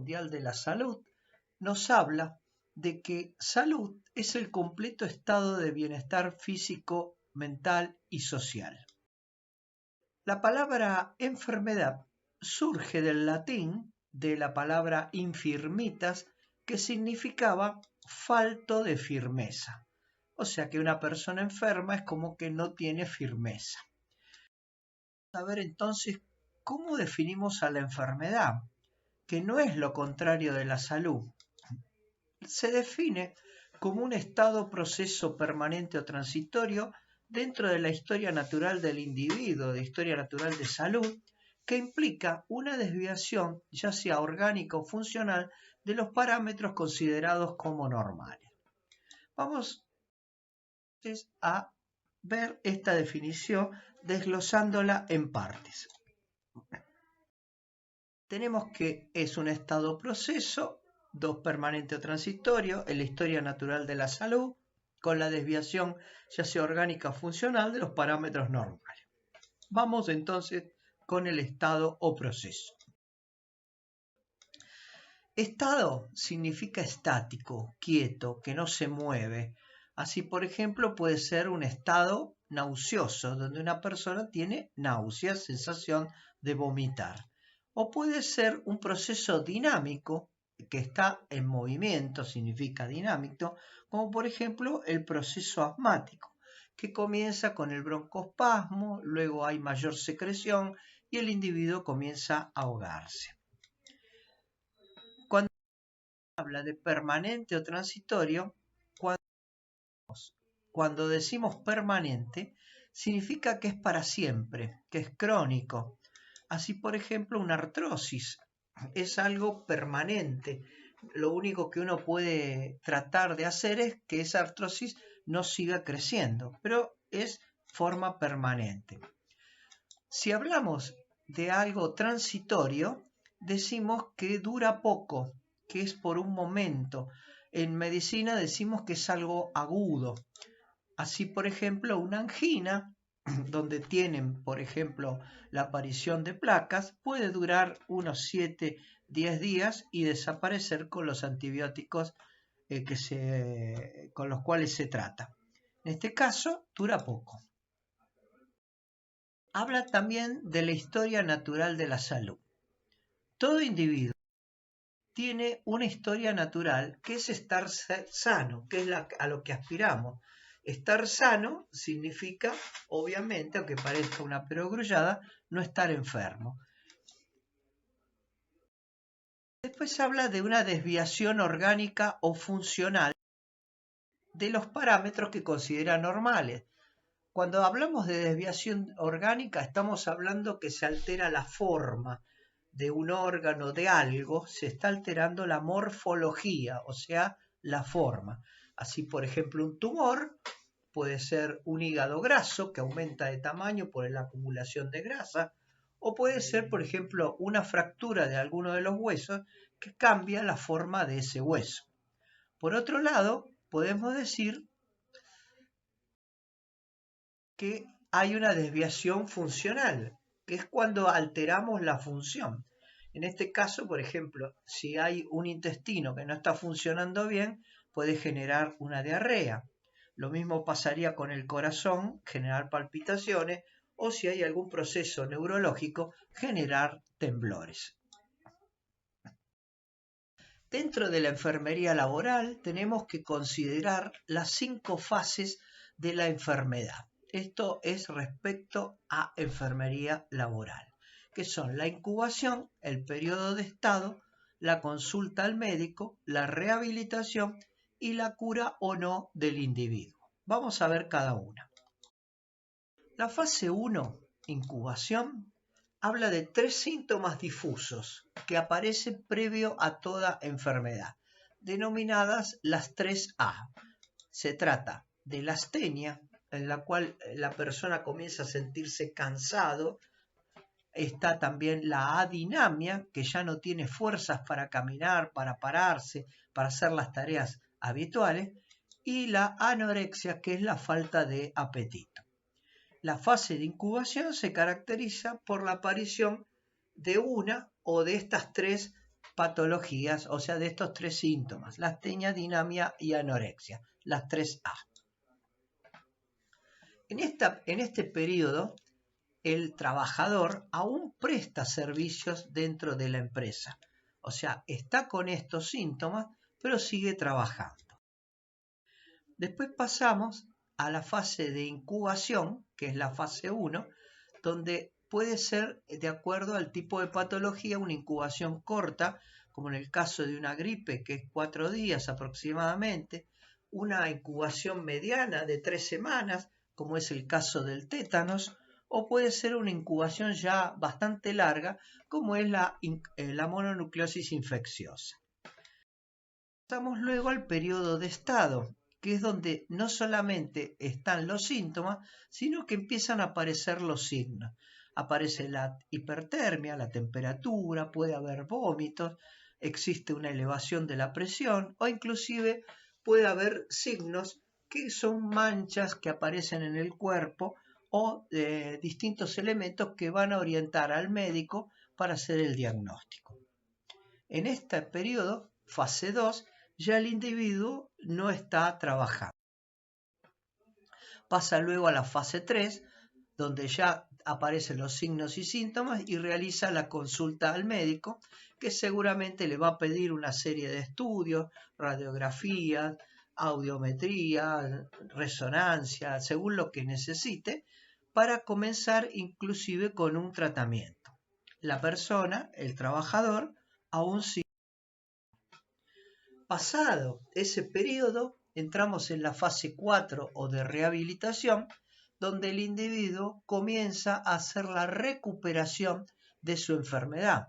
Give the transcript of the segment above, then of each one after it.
Mundial de la Salud nos habla de que salud es el completo estado de bienestar físico, mental y social. La palabra enfermedad surge del latín de la palabra infirmitas, que significaba falto de firmeza. O sea que una persona enferma es como que no tiene firmeza. Vamos a ver entonces cómo definimos a la enfermedad, que no es lo contrario de la salud. Se define como un estado, proceso permanente o transitorio dentro de la historia natural del individuo, de historia natural de salud, que implica una desviación, ya sea orgánica o funcional, de los parámetros considerados como normales. Vamos entonces a ver esta definición desglosándola en partes. Tenemos que es un estado proceso, dos permanente o transitorio, en la historia natural de la salud, con la desviación ya sea orgánica o funcional de los parámetros normales. Vamos entonces con el estado o proceso. Estado significa estático, quieto, que no se mueve. Así, por ejemplo, puede ser un estado nauseoso, donde una persona tiene náuseas, sensación de vomitar. O puede ser un proceso dinámico, que está en movimiento, significa dinámico, como por ejemplo el proceso asmático, que comienza con el broncoespasmo, luego hay mayor secreción y el individuo comienza a ahogarse. Cuando habla de permanente o transitorio, cuando decimos permanente, significa que es para siempre, que es crónico. Así, por ejemplo, una artrosis es algo permanente. Lo único que uno puede tratar de hacer es que esa artrosis no siga creciendo, pero es forma permanente. Si hablamos de algo transitorio, decimos que dura poco, que es por un momento. En medicina decimos que es algo agudo. Así, por ejemplo, una angina, donde tienen, por ejemplo, la aparición de placas, puede durar unos 7-10 días y desaparecer con los antibióticos con los cuales se trata. En este caso, dura poco. Habla también de la historia natural de la salud. Todo individuo tiene una historia natural que es estar sano, que es a lo que aspiramos. Estar sano significa, obviamente, aunque parezca una perogrullada, no estar enfermo. Después habla de una desviación orgánica o funcional de los parámetros que considera normales. Cuando hablamos de desviación orgánica, estamos hablando que se altera la forma de un órgano, de algo, se está alterando la morfología, o sea, la forma. Así, por ejemplo, un tumor puede ser un hígado graso que aumenta de tamaño por la acumulación de grasa, o puede ser, por ejemplo, una fractura de alguno de los huesos que cambia la forma de ese hueso. Por otro lado, podemos decir que hay una desviación funcional, que es cuando alteramos la función. En este caso, por ejemplo, si hay un intestino que no está funcionando bien, puede generar una diarrea. Lo mismo pasaría con el corazón, generar palpitaciones, o si hay algún proceso neurológico, generar temblores. Dentro de la enfermería laboral tenemos que considerar las 5 fases de la enfermedad. Esto es respecto a enfermería laboral, que son la incubación, el periodo de estado, la consulta al médico, la rehabilitación y la cura o no del individuo. Vamos a ver cada una. La fase 1, incubación, habla de 3 síntomas difusos que aparecen previo a toda enfermedad, denominadas las 3A. Se trata de la astenia, en la cual la persona comienza a sentirse cansado. Está también la adinamia, que ya no tiene fuerzas para caminar, para pararse, para hacer las tareas habituales. Y la anorexia, que es la falta de apetito. La fase de incubación se caracteriza por la aparición de una o de estas 3 patologías, o sea, de estos 3 síntomas, la astenia, dinamia y anorexia, las 3A. En este periodo, el trabajador aún presta servicios dentro de la empresa, o sea, está con estos síntomas, pero sigue trabajando. Después pasamos a la fase de incubación, que es la fase 1, donde puede ser, de acuerdo al tipo de patología, una incubación corta, como en el caso de una gripe, que es 4 días aproximadamente, una incubación mediana de 3 semanas, como es el caso del tétanos, o puede ser una incubación ya bastante larga, como es la mononucleosis infecciosa. Pasamos luego al periodo de estado, que es donde no solamente están los síntomas, sino que empiezan a aparecer los signos. Aparece la hipertermia, la temperatura, puede haber vómitos, existe una elevación de la presión o inclusive puede haber signos que son manchas que aparecen en el cuerpo o distintos elementos que van a orientar al médico para hacer el diagnóstico. En este periodo, fase 2, ya el individuo no está trabajando. Pasa luego a la fase 3, donde ya aparecen los signos y síntomas y realiza la consulta al médico, que seguramente le va a pedir una serie de estudios, radiografías, audiometría, resonancia, según lo que necesite, para comenzar inclusive con un tratamiento. La persona, el trabajador, aún sigue. Pasado ese periodo, entramos en la fase 4 o de rehabilitación, donde el individuo comienza a hacer la recuperación de su enfermedad.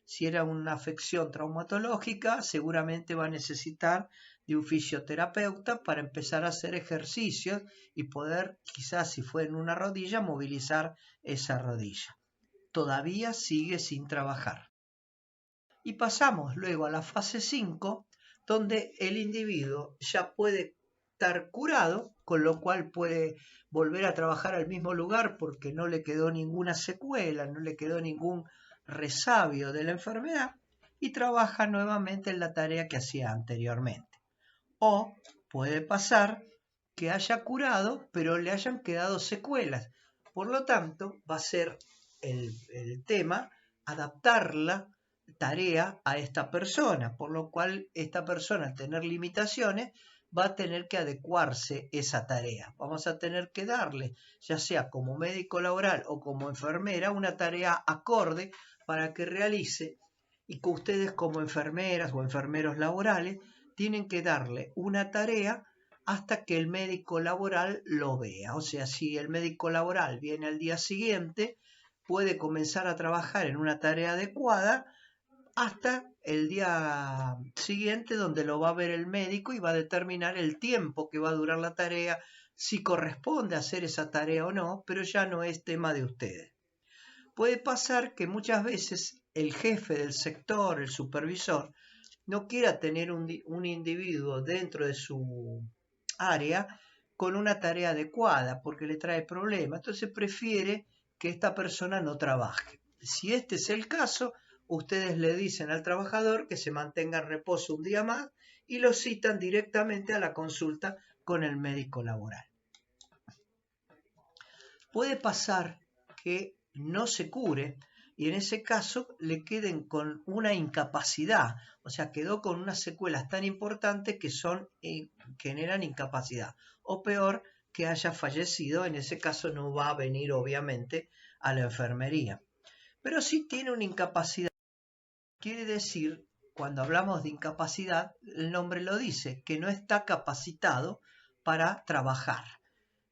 Si era una afección traumatológica, seguramente va a necesitar de un fisioterapeuta para empezar a hacer ejercicios y poder, quizás si fue en una rodilla, movilizar esa rodilla. Todavía sigue sin trabajar. Y pasamos luego a la fase 5, donde el individuo ya puede estar curado, con lo cual puede volver a trabajar al mismo lugar porque no le quedó ninguna secuela, no le quedó ningún resabio de la enfermedad y trabaja nuevamente en la tarea que hacía anteriormente. O puede pasar que haya curado, pero le hayan quedado secuelas. Por lo tanto, va a ser el tema adaptar la tarea a esta persona, por lo cual esta persona, al tener limitaciones, va a tener que adecuarse esa tarea. Vamos a tener que darle, ya sea como médico laboral o como enfermera, una tarea acorde para que realice, y que ustedes como enfermeras o enfermeros laborales tienen que darle una tarea hasta que el médico laboral lo vea. O sea, si el médico laboral viene al día siguiente, puede comenzar a trabajar en una tarea adecuada hasta el día siguiente, donde lo va a ver el médico y va a determinar el tiempo que va a durar la tarea, si corresponde hacer esa tarea o no, pero ya no es tema de ustedes. Puede pasar que muchas veces el jefe del sector, el supervisor, no quiera tener un individuo dentro de su área con una tarea adecuada porque le trae problemas, entonces prefiere que esta persona no trabaje. Si este es el caso, ustedes le dicen al trabajador que se mantenga en reposo un día más y lo citan directamente a la consulta con el médico laboral. Puede pasar que no se cure y en ese caso le queden con una incapacidad, o sea, quedó con unas secuelas tan importantes que generan incapacidad, o peor, que haya fallecido. En ese caso no va a venir obviamente a la enfermería, pero sí tiene una incapacidad. Quiere decir, cuando hablamos de incapacidad, el nombre lo dice, que no está capacitado para trabajar.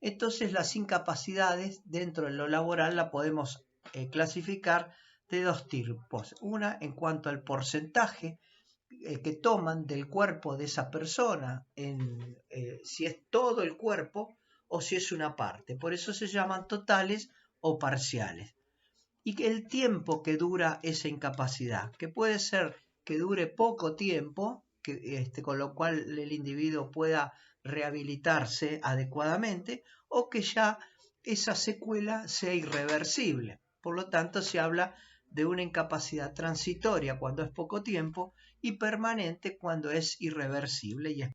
Entonces las incapacidades dentro de lo laboral la podemos clasificar de 2 tipos. Una en cuanto al porcentaje que toman del cuerpo de esa persona, si es todo el cuerpo o si es una parte. Por eso se llaman totales o parciales. Y el tiempo que dura esa incapacidad, que puede ser que dure poco tiempo, con lo cual el individuo pueda rehabilitarse adecuadamente, o que ya esa secuela sea irreversible. Por lo tanto, se habla de una incapacidad transitoria cuando es poco tiempo y permanente cuando es irreversible.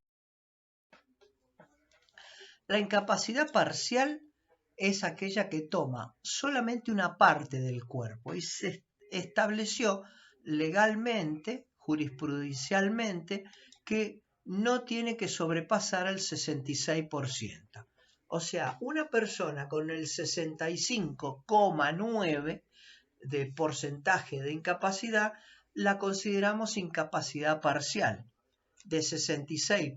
La incapacidad parcial es aquella que toma solamente una parte del cuerpo y se estableció legalmente, jurisprudencialmente, que no tiene que sobrepasar el 66%. O sea, una persona con el 65,9% de porcentaje de incapacidad la consideramos incapacidad parcial. De 66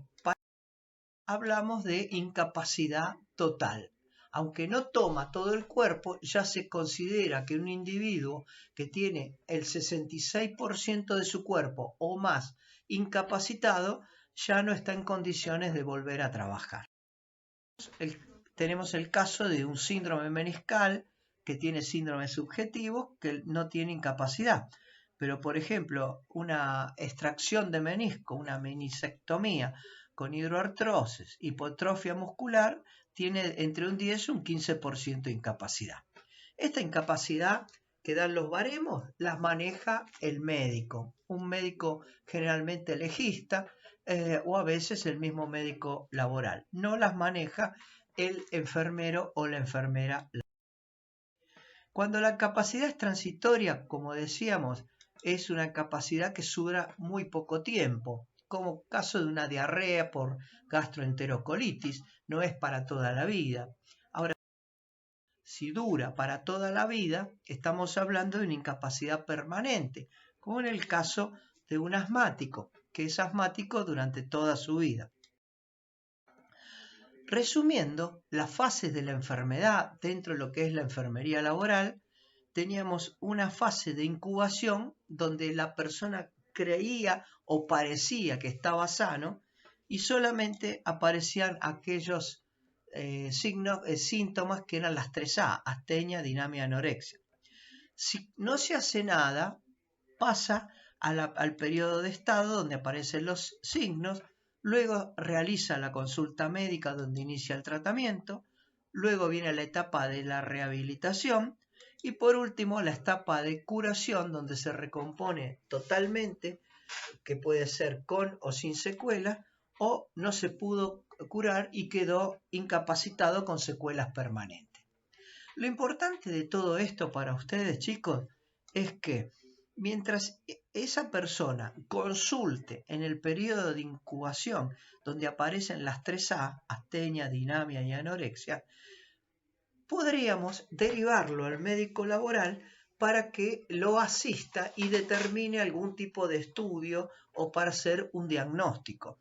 hablamos de incapacidad total. Aunque no toma todo el cuerpo, ya se considera que un individuo que tiene el 66% de su cuerpo o más incapacitado ya no está en condiciones de volver a trabajar. Tenemos el caso de un síndrome meniscal que tiene síndrome subjetivo que no tiene incapacidad. Pero, por ejemplo, una extracción de menisco, una meniscectomía con hidroartrosis, hipotrofia muscular, tiene entre un 10 y un 15% de incapacidad. Esta incapacidad que dan los baremos las maneja el médico, un médico generalmente legista o a veces el mismo médico laboral. No las maneja el enfermero o la enfermera. Cuando la capacidad es transitoria, como decíamos, es una capacidad que dura muy poco tiempo, como caso de una diarrea por gastroenterocolitis, no es para toda la vida. Ahora, si dura para toda la vida, estamos hablando de una incapacidad permanente, como en el caso de un asmático, que es asmático durante toda su vida. Resumiendo, las fases de la enfermedad dentro de lo que es la enfermería laboral, teníamos una fase de incubación donde la persona creía o parecía que estaba sano y solamente aparecían aquellos síntomas que eran las 3A, astenia, dinamia, anorexia. Si no se hace nada, pasa al periodo de estado donde aparecen los signos, luego realiza la consulta médica donde inicia el tratamiento, luego viene la etapa de la rehabilitación y por último la etapa de curación donde se recompone totalmente, que puede ser con o sin secuelas, o no se pudo curar y quedó incapacitado con secuelas permanentes. Lo importante de todo esto para ustedes, chicos, es que mientras esa persona consulte en el periodo de incubación donde aparecen las 3A, astenia, dinamia y anorexia, podríamos derivarlo al médico laboral para que lo asista y determine algún tipo de estudio o para hacer un diagnóstico.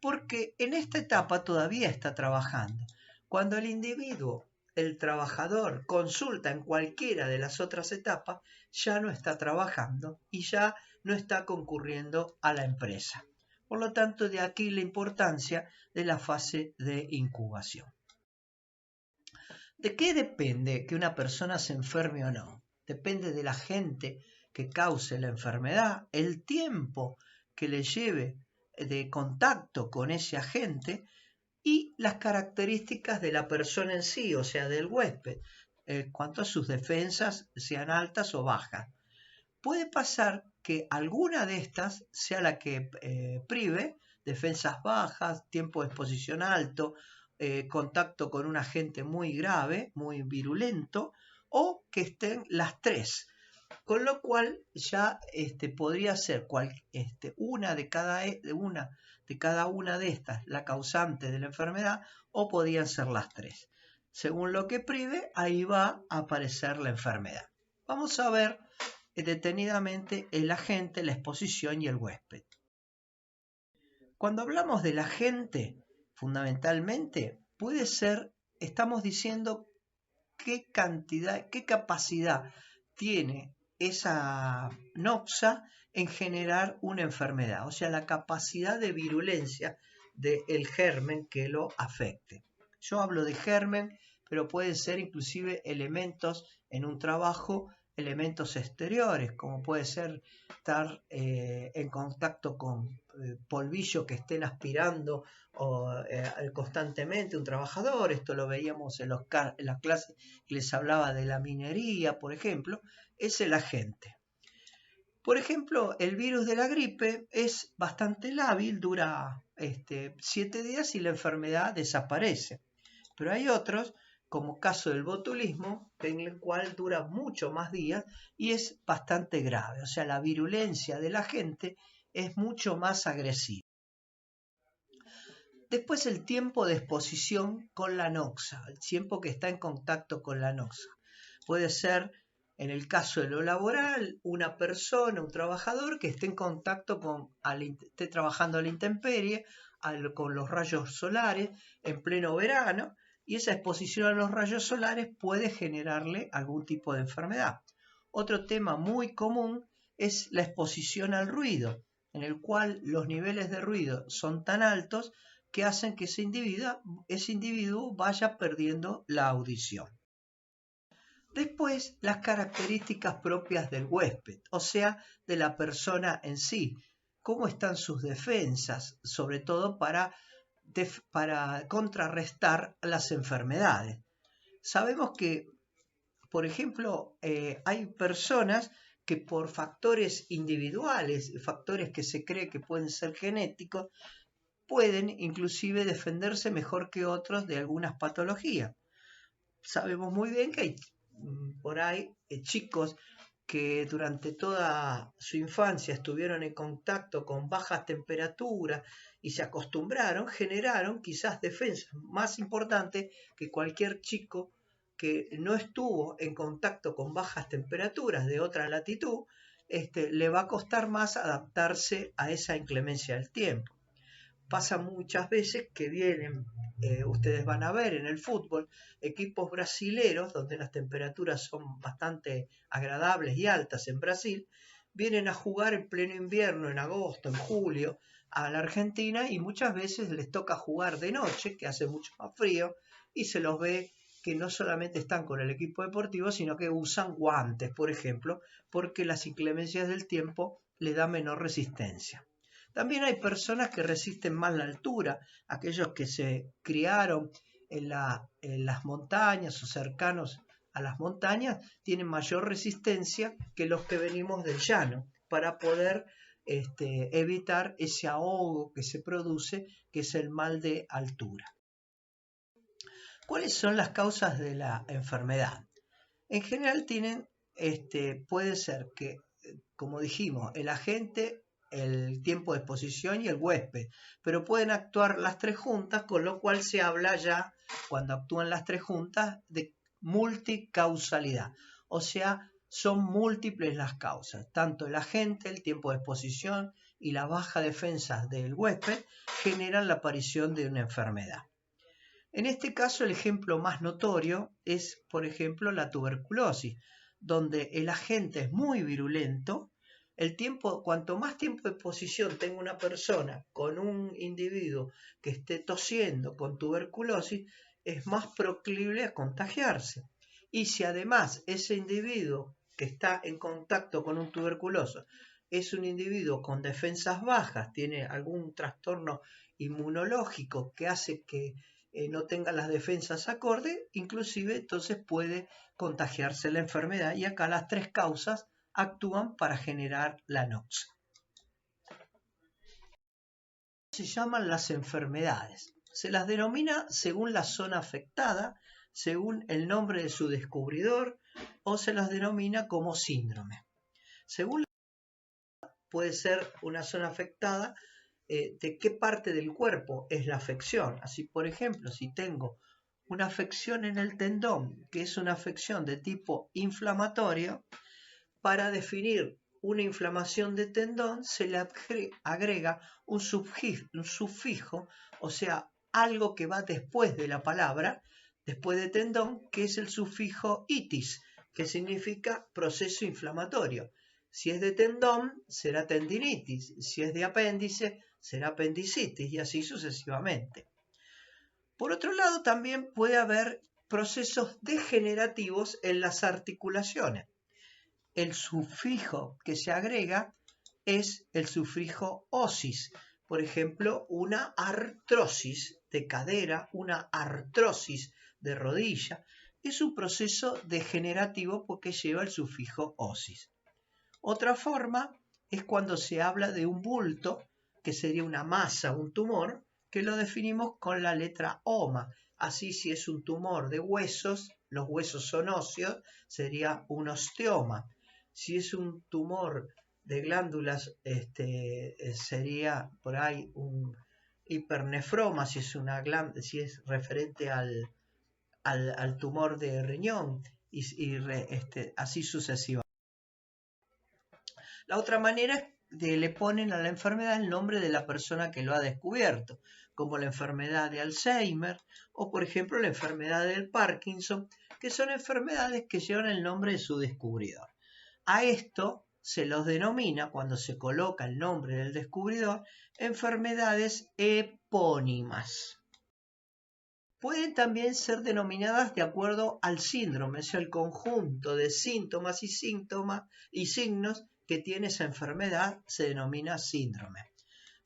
Porque en esta etapa todavía está trabajando. Cuando el individuo, el trabajador, consulta en cualquiera de las otras etapas, ya no está trabajando y ya no está concurriendo a la empresa. Por lo tanto, de aquí la importancia de la fase de incubación. ¿De qué depende que una persona se enferme o no? Depende del agente que cause la enfermedad, el tiempo que le lleve de contacto con ese agente y las características de la persona en sí, o sea, del huésped, cuanto a sus defensas sean altas o bajas. Puede pasar que alguna de estas sea la que prive, defensas bajas, tiempo de exposición alto, contacto con un agente muy grave, muy virulento, o que estén las tres. Con lo cual ya podría ser una de cada una de estas la causante de la enfermedad o podrían ser las tres. Según lo que prive, ahí va a aparecer la enfermedad. Vamos a ver detenidamente el agente, la exposición y el huésped. Cuando hablamos del agente, fundamentalmente puede ser, estamos diciendo qué cantidad, qué capacidad tiene esa noxa en generar una enfermedad, o sea, la capacidad de virulencia del germen que lo afecte. Yo hablo de germen, pero pueden ser inclusive elementos en un trabajo elementos exteriores, como puede ser estar en contacto con polvillo que estén aspirando constantemente un trabajador. Esto lo veíamos en las clases que les hablaba de la minería, por ejemplo. Es el agente. Por ejemplo, el virus de la gripe es bastante lábil, dura 7 días y la enfermedad desaparece. Pero hay otros, como caso del botulismo, en el cual dura mucho más días y es bastante grave. O sea, la virulencia de la gente es mucho más agresiva. Después el tiempo de exposición con la noxa, el tiempo que está en contacto con la noxa. Puede ser, en el caso de lo laboral, una persona, un trabajador que esté en contacto esté trabajando a la intemperie, con los rayos solares en pleno verano, y esa exposición a los rayos solares puede generarle algún tipo de enfermedad. Otro tema muy común es la exposición al ruido, en el cual los niveles de ruido son tan altos que hacen que ese individuo vaya perdiendo la audición. Después, las características propias del huésped, o sea, de la persona en sí. ¿Cómo están sus defensas? Sobre todo para contrarrestar las enfermedades. Sabemos que, por ejemplo, hay personas que por factores individuales, factores que se cree que pueden ser genéticos, pueden inclusive defenderse mejor que otros de algunas patologías. Sabemos muy bien que hay por ahí chicos que durante toda su infancia estuvieron en contacto con bajas temperaturas y se acostumbraron, generaron quizás defensas más importantes que cualquier chico que no estuvo en contacto con bajas temperaturas de otra latitud. Le va a costar más adaptarse a esa inclemencia del tiempo. Pasa muchas veces que vienen, ustedes van a ver en el fútbol, equipos brasileros, donde las temperaturas son bastante agradables y altas en Brasil, vienen a jugar en pleno invierno, en agosto, en julio, a la Argentina, y muchas veces les toca jugar de noche, que hace mucho más frío, y se los ve que no solamente están con el equipo deportivo, sino que usan guantes, por ejemplo, porque las inclemencias del tiempo le da menor resistencia. También hay personas que resisten más la altura, aquellos que se criaron en las montañas o cercanos a las montañas tienen mayor resistencia que los que venimos del llano para poder evitar ese ahogo que se produce, que es el mal de altura. ¿Cuáles son las causas de la enfermedad? En general puede ser que, como dijimos, el agente, el tiempo de exposición y el huésped, pero pueden actuar las tres juntas, con lo cual se habla ya, cuando actúan las tres juntas, de multicausalidad, o sea, son múltiples las causas, tanto el agente, el tiempo de exposición y la baja defensa del huésped generan la aparición de una enfermedad. En este caso, el ejemplo más notorio es, por ejemplo, la tuberculosis, donde el agente es muy virulento. Cuanto más tiempo de exposición tenga una persona con un individuo que esté tosiendo con tuberculosis, es más proclive a contagiarse. Y si además ese individuo que está en contacto con un tuberculoso es un individuo con defensas bajas, tiene algún trastorno inmunológico que hace que no tenga las defensas acorde, inclusive entonces puede contagiarse la enfermedad, y acá las tres causas actúan para generar la noxa. Se llaman las enfermedades. Se las denomina según la zona afectada, según el nombre de su descubridor, o se las denomina como síndrome. Según la puede ser una zona afectada de qué parte del cuerpo es la afección. Así, por ejemplo, si tengo una afección en el tendón, que es una afección de tipo inflamatorio, para definir una inflamación de tendón se le agrega un sufijo, o sea, algo que va después de la palabra, después de tendón, que es el sufijo itis, que significa proceso inflamatorio. Si es de tendón, será tendinitis. Si es de apéndice, será apendicitis, y así sucesivamente. Por otro lado, también puede haber procesos degenerativos en las articulaciones. el sufijo que se agrega es el sufijo osis. Por ejemplo, una artrosis de cadera, una artrosis de rodilla, es un proceso degenerativo porque lleva el sufijo osis. Otra forma es cuando se habla de un bulto, que sería una masa, un tumor, que lo definimos con la letra oma. Así, si es un tumor de huesos, los huesos son óseos, sería un osteoma. Si es un tumor de glándulas, sería por ahí un hipernefroma, si es referente al tumor de riñón, así sucesivamente. La otra manera es que le ponen a la enfermedad el nombre de la persona que lo ha descubierto, como la enfermedad de Alzheimer o, por ejemplo, la enfermedad del Parkinson, que son enfermedades que llevan el nombre de su descubridor. A esto se los denomina, cuando se coloca el nombre del descubridor, enfermedades epónimas. Pueden también ser denominadas de acuerdo al síndrome, es el conjunto de síntomas y signos que tiene esa enfermedad se denomina síndrome.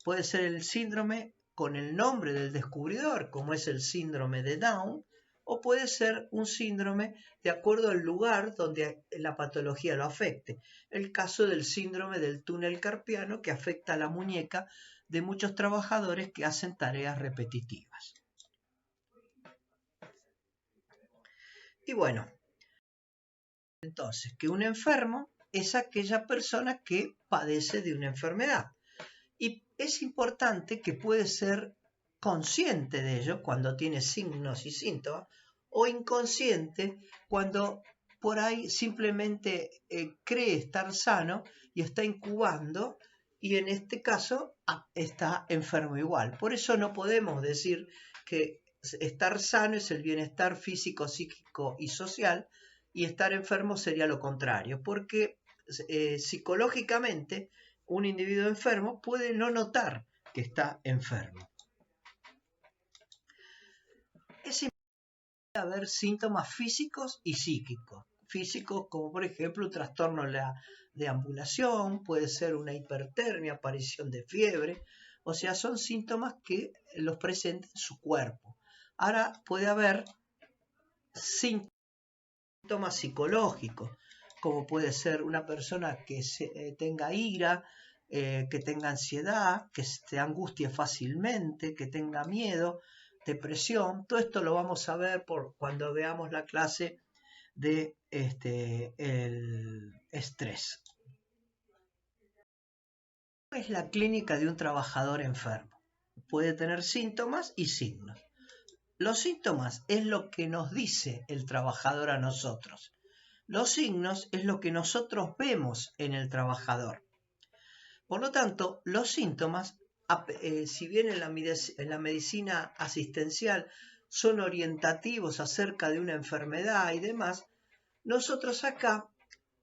Puede ser el síndrome con el nombre del descubridor, como es el síndrome de Down, o puede ser un síndrome de acuerdo al lugar donde la patología lo afecte. El caso del síndrome del túnel carpiano, que afecta a la muñeca de muchos trabajadores que hacen tareas repetitivas. Y bueno, entonces, que un enfermo es aquella persona que padece de una enfermedad. Y es importante que puede ser consciente de ello cuando tiene signos y síntomas, o inconsciente cuando por ahí simplemente cree estar sano y está incubando, y en este caso está enfermo igual. Por eso no podemos decir que estar sano es el bienestar físico, psíquico y social, y estar enfermo sería lo contrario, porque psicológicamente un individuo enfermo puede no notar que está enfermo. Es importante haber síntomas físicos y psíquicos. Físicos como por ejemplo un trastorno de ambulación, puede ser una hipertermia, aparición de fiebre, o sea, son síntomas que los presenta en su cuerpo. Ahora puede haber síntomas psicológicos, como puede ser una persona que tenga ira, que tenga ansiedad, que se angustie fácilmente, que tenga miedo, depresión. Todo esto lo vamos a ver cuando veamos la clase de el estrés. ¿Cuál es la clínica de un trabajador enfermo? Puede tener síntomas y signos. Los síntomas es lo que nos dice el trabajador a nosotros. Los signos es lo que nosotros vemos en el trabajador. Por lo tanto, los síntomas, si bien en la medicina asistencial son orientativos acerca de una enfermedad y demás, nosotros acá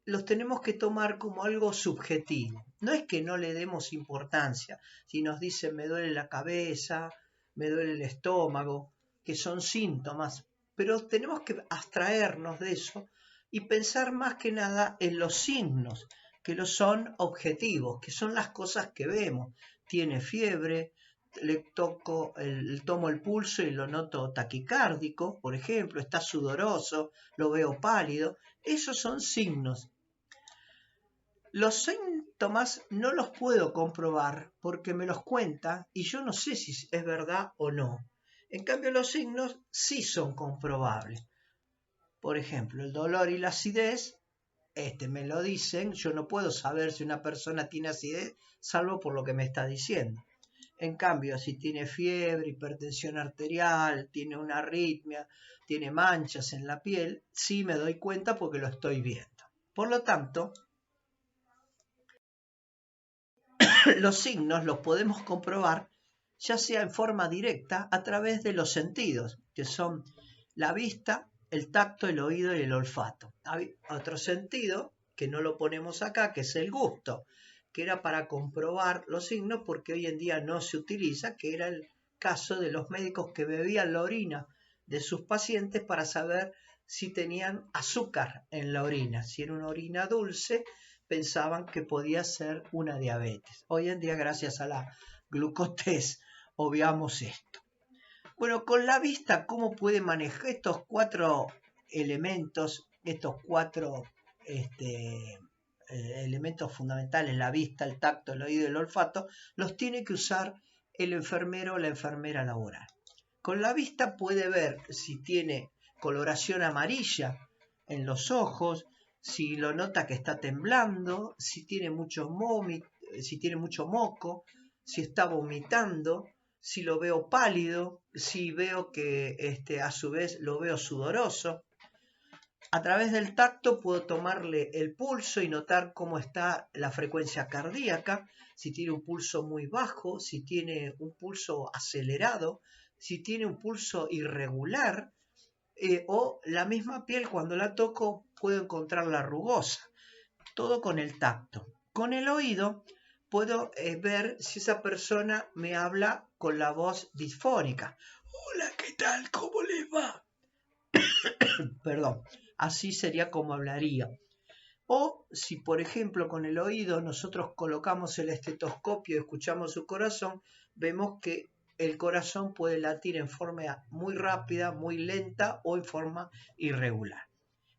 los tenemos que tomar como algo subjetivo. No es que no le demos importancia. Si nos dicen me duele la cabeza, me duele el estómago, que son síntomas, pero tenemos que abstraernos de eso y pensar más que nada en los signos, que lo son objetivos, que son las cosas que vemos. Tiene fiebre, tomo el pulso y lo noto taquicárdico, por ejemplo, está sudoroso, lo veo pálido. Esos son signos. Los síntomas no los puedo comprobar porque me los cuenta y yo no sé si es verdad o no. En cambio, los signos sí son comprobables. Por ejemplo, el dolor y la acidez, me lo dicen, yo no puedo saber si una persona tiene acidez salvo por lo que me está diciendo. En cambio, si tiene fiebre, hipertensión arterial, tiene una arritmia, tiene manchas en la piel, sí me doy cuenta porque lo estoy viendo. Por lo tanto, los signos los podemos comprobar ya sea en forma directa a través de los sentidos, que son la vista, el tacto, el oído y el olfato. Hay otro sentido que no lo ponemos acá, que es el gusto, que era para comprobar los signos porque hoy en día no se utiliza, que era el caso de los médicos que bebían la orina de sus pacientes para saber si tenían azúcar en la orina. Si era una orina dulce, pensaban que podía ser una diabetes. Hoy en día, gracias a la glucotest, obviamos esto. Bueno, con la vista, ¿cómo puede manejar estos 4 elementos, estos 4 elementos fundamentales, la vista, el tacto, el oído y el olfato? Los tiene que usar el enfermero o la enfermera laboral. Con la vista puede ver si tiene coloración amarilla en los ojos, si lo nota que está temblando, si tiene mucho moco, si está vomitando, si lo veo pálido, si veo que a su vez lo veo sudoroso. A través del tacto puedo tomarle el pulso y notar cómo está la frecuencia cardíaca, si tiene un pulso muy bajo, si tiene un pulso acelerado, si tiene un pulso irregular, o la misma piel cuando la toco puedo encontrarla rugosa. Todo con el tacto. Con el oído puedo ver si esa persona me habla con la voz disfónica. Hola, ¿qué tal? ¿Cómo les va? Perdón, así sería como hablaría. O si, por ejemplo, con el oído nosotros colocamos el estetoscopio y escuchamos su corazón, vemos que el corazón puede latir en forma muy rápida, muy lenta o en forma irregular.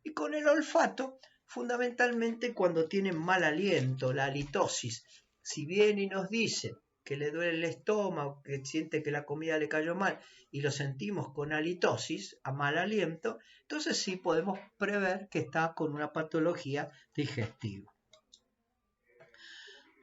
Y con el olfato, fundamentalmente cuando tienen mal aliento, la halitosis. Si viene y nos dice que le duele el estómago, que siente que la comida le cayó mal y lo sentimos con halitosis, a mal aliento, entonces sí podemos prever que está con una patología digestiva.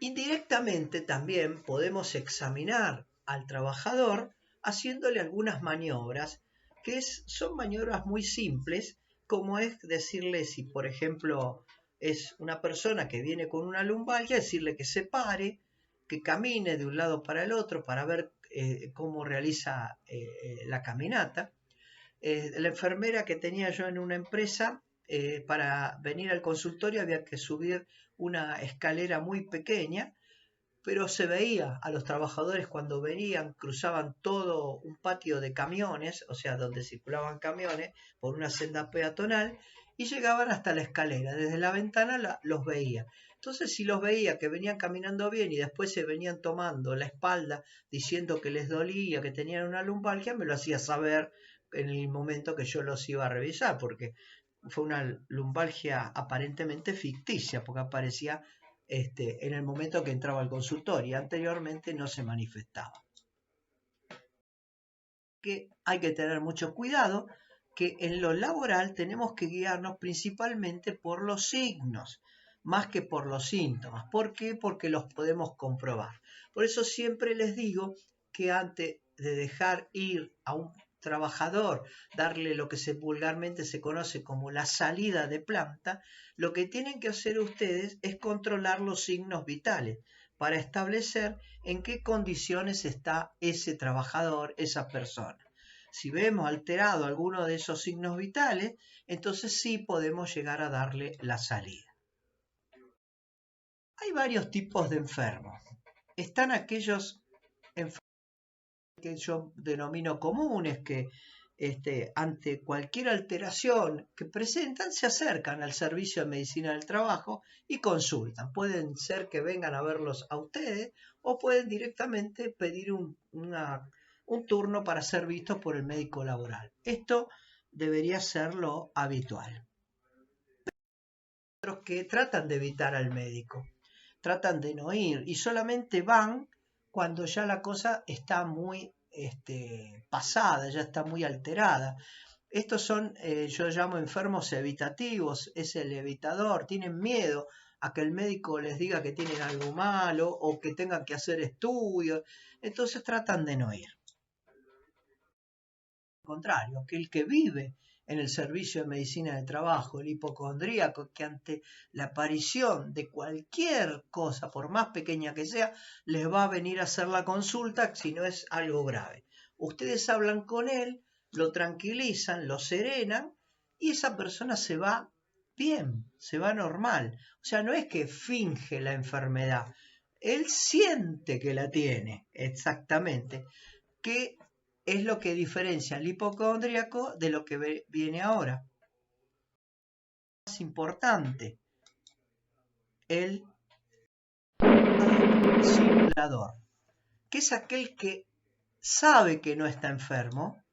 Indirectamente también podemos examinar al trabajador haciéndole algunas maniobras que son maniobras muy simples, como es decirle si, por ejemplo, es una persona que viene con una lumbalgia, decirle que se pare, que camine de un lado para el otro para ver cómo realiza la caminata. La enfermera que tenía yo en una empresa, para venir al consultorio había que subir una escalera muy pequeña, pero se veía a los trabajadores cuando venían, cruzaban todo un patio de camiones, o sea, donde circulaban camiones, por una senda peatonal, y llegaban hasta la escalera. Desde la ventana los veía. Entonces, si los veía que venían caminando bien y después se venían tomando la espalda diciendo que les dolía, que tenían una lumbalgia, me lo hacía saber en el momento que yo los iba a revisar, porque fue una lumbalgia aparentemente ficticia, porque aparecía en el momento que entraba al consultorio, anteriormente no se manifestaba. Que hay que tener mucho cuidado, que en lo laboral tenemos que guiarnos principalmente por los signos, más que por los síntomas. ¿Por qué? Porque los podemos comprobar. Por eso siempre les digo que antes de dejar ir a un trabajador, darle lo que vulgarmente se conoce como la salida de planta, lo que tienen que hacer ustedes es controlar los signos vitales para establecer en qué condiciones está ese trabajador, esa persona. Si vemos alterado alguno de esos signos vitales, entonces sí podemos llegar a darle la salida. Hay varios tipos de enfermos. Están aquellos enfermos que yo denomino comunes, que ante cualquier alteración que presentan se acercan al servicio de medicina del trabajo y consultan. Pueden ser que vengan a verlos a ustedes o pueden directamente pedir un turno para ser vistos por el médico laboral. Esto debería ser lo habitual. Otros que tratan de evitar al médico, tratan de no ir y solamente van cuando ya la cosa está muy pasada, ya está muy alterada. Estos son, yo llamo enfermos evitativos, es el evitador, tienen miedo a que el médico les diga que tienen algo malo o que tengan que hacer estudios, entonces tratan de no ir. Al contrario, que el que vive en el servicio de medicina del trabajo, el hipocondríaco, que ante la aparición de cualquier cosa, por más pequeña que sea, les va a venir a hacer la consulta si no es algo grave. Ustedes hablan con él, lo tranquilizan, lo serenan y esa persona se va bien, se va normal. O sea, no es que finge la enfermedad, él siente que la tiene, exactamente. Que es lo que diferencia al hipocondríaco de lo que viene ahora. importante, el simulador, que es aquel que sabe que no está enfermo,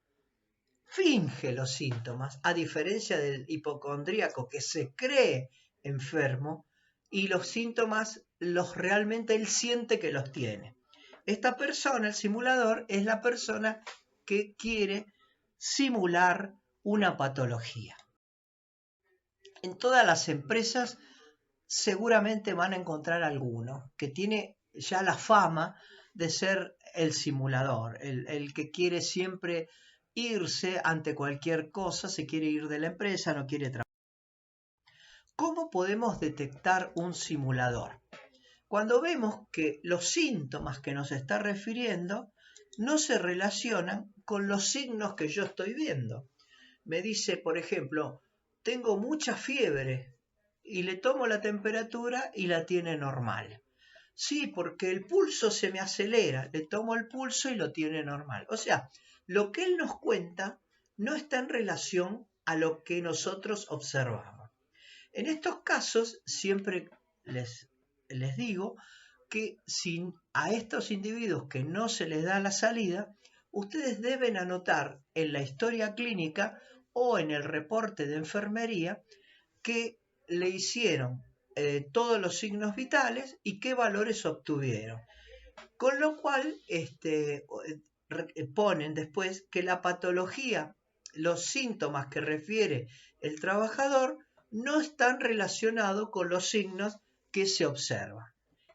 finge los síntomas, a diferencia del hipocondríaco que se cree enfermo y los síntomas los realmente él siente que los tiene. Esta persona, el simulador, es la persona que quiere simular una patología. En todas las empresas seguramente van a encontrar alguno que tiene ya la fama de ser el simulador, el que quiere siempre irse ante cualquier cosa, se quiere ir de la empresa, no quiere trabajar. ¿Cómo podemos detectar un simulador? Cuando vemos que los síntomas que nos está refiriendo no se relacionan con los signos que yo estoy viendo. Me dice, por ejemplo, tengo mucha fiebre y le tomo la temperatura y la tiene normal. Sí, porque el pulso se me acelera, le tomo el pulso y lo tiene normal. O sea, lo que él nos cuenta no está en relación a lo que nosotros observamos. En estos casos, siempre les digo que si a estos individuos que no se les da la salida, ustedes deben anotar en la historia clínica o en el reporte de enfermería que le hicieron todos los signos vitales y qué valores obtuvieron. Con lo cual ponen después que la patología, los síntomas que refiere el trabajador no están relacionados con los signos que se observan.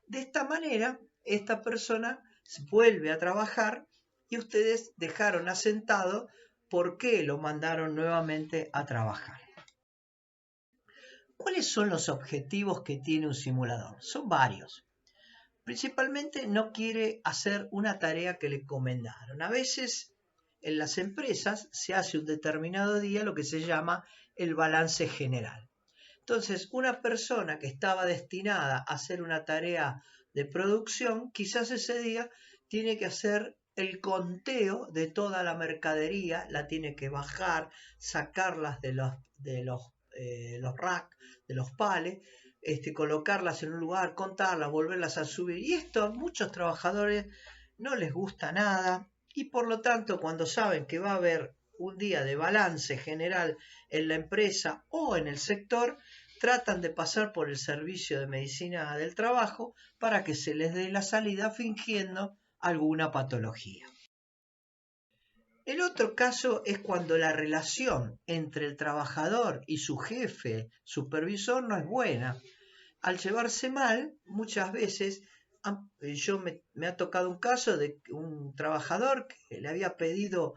De esta manera, esta persona vuelve a trabajar y ustedes dejaron asentado por qué lo mandaron nuevamente a trabajar. ¿Cuáles son los objetivos que tiene un simulador? Son varios. Principalmente no quiere hacer una tarea que le encomendaron. A veces en las empresas se hace un determinado día lo que se llama el balance general. Entonces, una persona que estaba destinada a hacer una tarea de producción, quizás ese día tiene que hacer el conteo de toda la mercadería, la tiene que bajar, sacarlas de los racks, de los palets, colocarlas en un lugar, contarlas, volverlas a subir. Y esto a muchos trabajadores no les gusta nada y por lo tanto cuando saben que va a haber un día de balance general en la empresa o en el sector, tratan de pasar por el servicio de medicina del trabajo para que se les dé la salida fingiendo alguna patología. El otro caso es cuando la relación entre el trabajador y su jefe, supervisor, no es buena. Al llevarse mal, muchas veces, me ha tocado un caso de un trabajador que le había pedido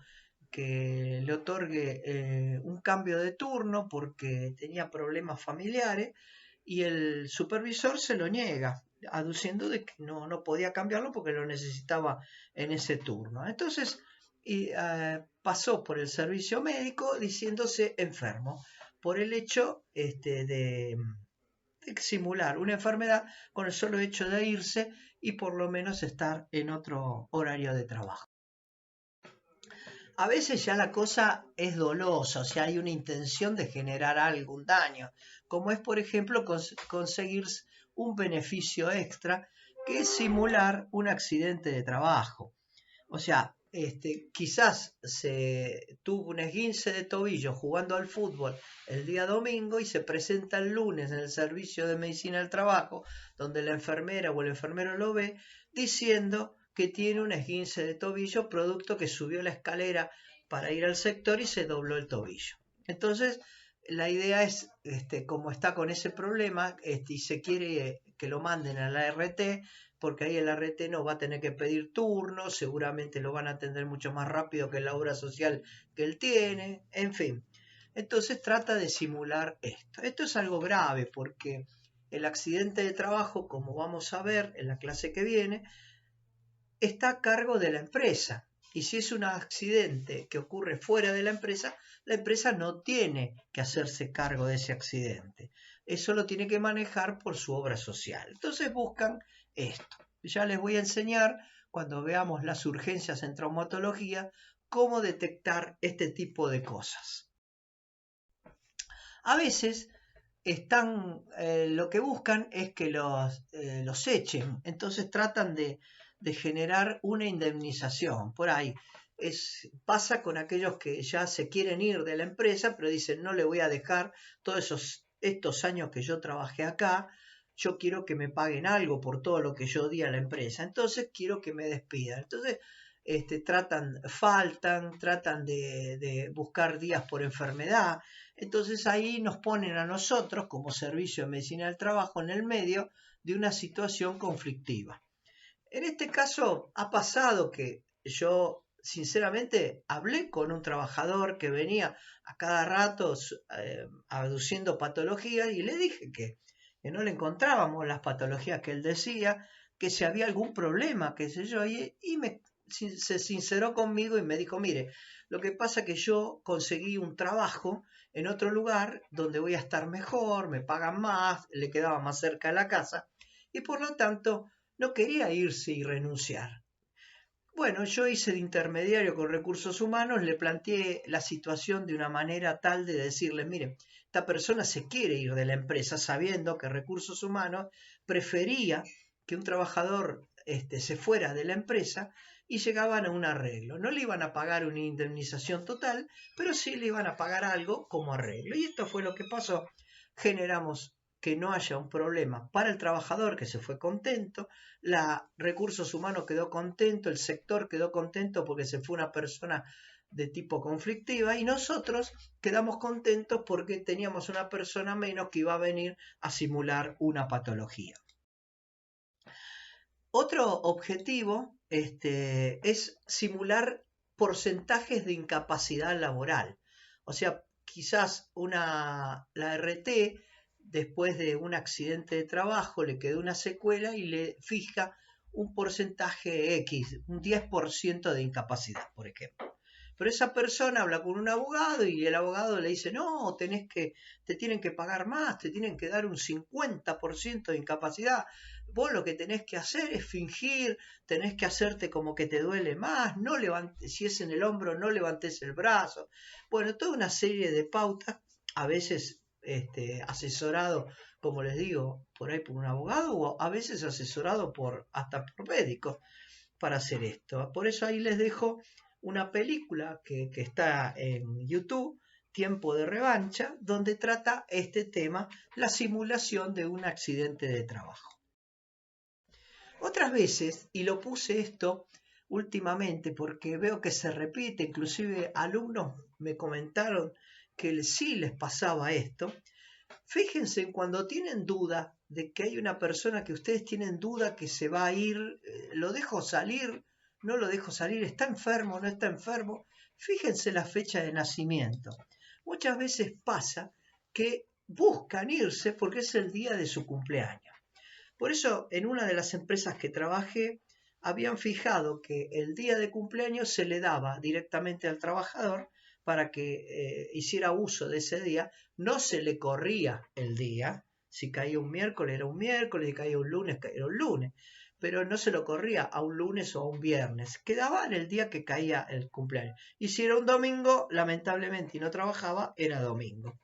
que le otorgue un cambio de turno porque tenía problemas familiares y el supervisor se lo niega, aduciendo de que no podía cambiarlo porque lo necesitaba en ese turno. Entonces pasó por el servicio médico diciéndose enfermo por el hecho de simular una enfermedad con el solo hecho de irse y por lo menos estar en otro horario de trabajo. A veces ya la cosa es dolosa, o sea, hay una intención de generar algún daño, como es, por ejemplo, conseguir un beneficio extra, que es simular un accidente de trabajo. O sea, quizás se tuvo un esguince de tobillo jugando al fútbol el día domingo y se presenta el lunes en el servicio de medicina del trabajo, donde la enfermera o el enfermero lo ve, diciendo que tiene un esguince de tobillo producto que subió la escalera para ir al sector y se dobló el tobillo. Entonces, la idea es, como está con ese problema y se quiere que lo manden a la RT, porque ahí el RT no va a tener que pedir turno, seguramente lo van a atender mucho más rápido que la obra social que él tiene, en fin. Entonces trata de simular esto. Esto es algo grave porque el accidente de trabajo, como vamos a ver en la clase que viene, está a cargo de la empresa. Y si es un accidente que ocurre fuera de la empresa no tiene que hacerse cargo de ese accidente. Eso lo tiene que manejar por su obra social. Entonces buscan esto. Ya les voy a enseñar, cuando veamos las urgencias en traumatología, cómo detectar este tipo de cosas. A veces lo que buscan es que los echen, entonces tratan de generar una indemnización. Por ahí pasa con aquellos que ya se quieren ir de la empresa, pero dicen, no le voy a dejar todos estos años que yo trabajé acá, yo quiero que me paguen algo por todo lo que yo di a la empresa, entonces quiero que me despidan. Entonces tratan de buscar días por enfermedad. Entonces ahí nos ponen a nosotros como servicio de medicina del trabajo en el medio de una situación conflictiva. En este caso ha pasado que yo sinceramente hablé con un trabajador que venía a cada rato aduciendo patologías y le dije que no le encontrábamos las patologías que él decía, que si había algún problema, qué sé yo, se sinceró conmigo y me dijo, mire, lo que pasa es que yo conseguí un trabajo en otro lugar donde voy a estar mejor, me pagan más, le quedaba más cerca de la casa y por lo tanto no quería irse y renunciar. Bueno, yo hice de intermediario con recursos humanos, le planteé la situación de una manera tal de decirle, mire, esta persona se quiere ir de la empresa sabiendo que recursos humanos prefería que un trabajador se fuera de la empresa y llegaban a un arreglo. No le iban a pagar una indemnización total, pero sí le iban a pagar algo como arreglo. Y esto fue lo que pasó. Generamos que no haya un problema para el trabajador que se fue contento, recursos humanos quedó contento, el sector quedó contento porque se fue una persona de tipo conflictiva y nosotros quedamos contentos porque teníamos una persona menos que iba a venir a simular una patología. Otro objetivo es simular porcentajes de incapacidad laboral. O sea, quizás la RT después de un accidente de trabajo le quedó una secuela y le fija un porcentaje X, un 10% de incapacidad, por ejemplo. Pero esa persona habla con un abogado y el abogado le dice, no, te tienen que pagar más, te tienen que dar un 50% de incapacidad. Vos lo que tenés que hacer es fingir, tenés que hacerte como que te duele más, no levantes, si es en el hombro, no levantes el brazo. Bueno, toda una serie de pautas, a veces asesorado, como les digo, por ahí por un abogado o a veces asesorado hasta por médicos para hacer esto. Por eso ahí les dejo una película que está en YouTube, Tiempo de Revancha, donde trata este tema, la simulación de un accidente de trabajo. Otras veces, y lo puse esto últimamente porque veo que se repite, inclusive alumnos me comentaron que sí les pasaba esto, fíjense cuando tienen duda de que hay una persona que ustedes tienen duda que se va a ir, lo dejo salir, no lo dejo salir, está enfermo, no está enfermo, fíjense la fecha de nacimiento. Muchas veces pasa que buscan irse porque es el día de su cumpleaños. Por eso, en una de las empresas que trabajé, habían fijado que el día de cumpleaños se le daba directamente al trabajador para que hiciera uso de ese día, no se le corría el día, si caía un miércoles era un miércoles, si caía un lunes era un lunes, pero no se lo corría a un lunes o a un viernes, quedaba en el día que caía el cumpleaños. Y si era un domingo, lamentablemente, y no trabajaba, era domingo.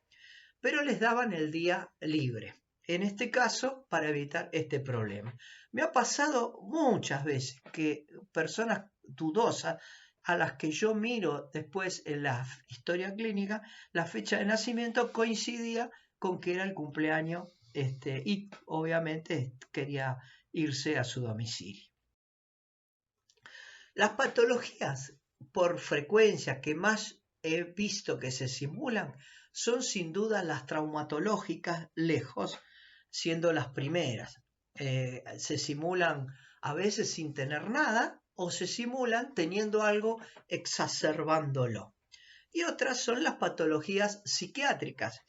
Pero les daban el día libre. En este caso, para evitar este problema. Me ha pasado muchas veces que personas dudosas a las que yo miro después en la historia clínica, la fecha de nacimiento coincidía con que era el cumpleaños y obviamente quería irse a su domicilio. Las patologías por frecuencia que más he visto que se simulan son sin duda las traumatológicas, lejos, siendo las primeras. Se simulan a veces sin tener nada o se simulan teniendo algo exacerbándolo. Y otras son las patologías psiquiátricas.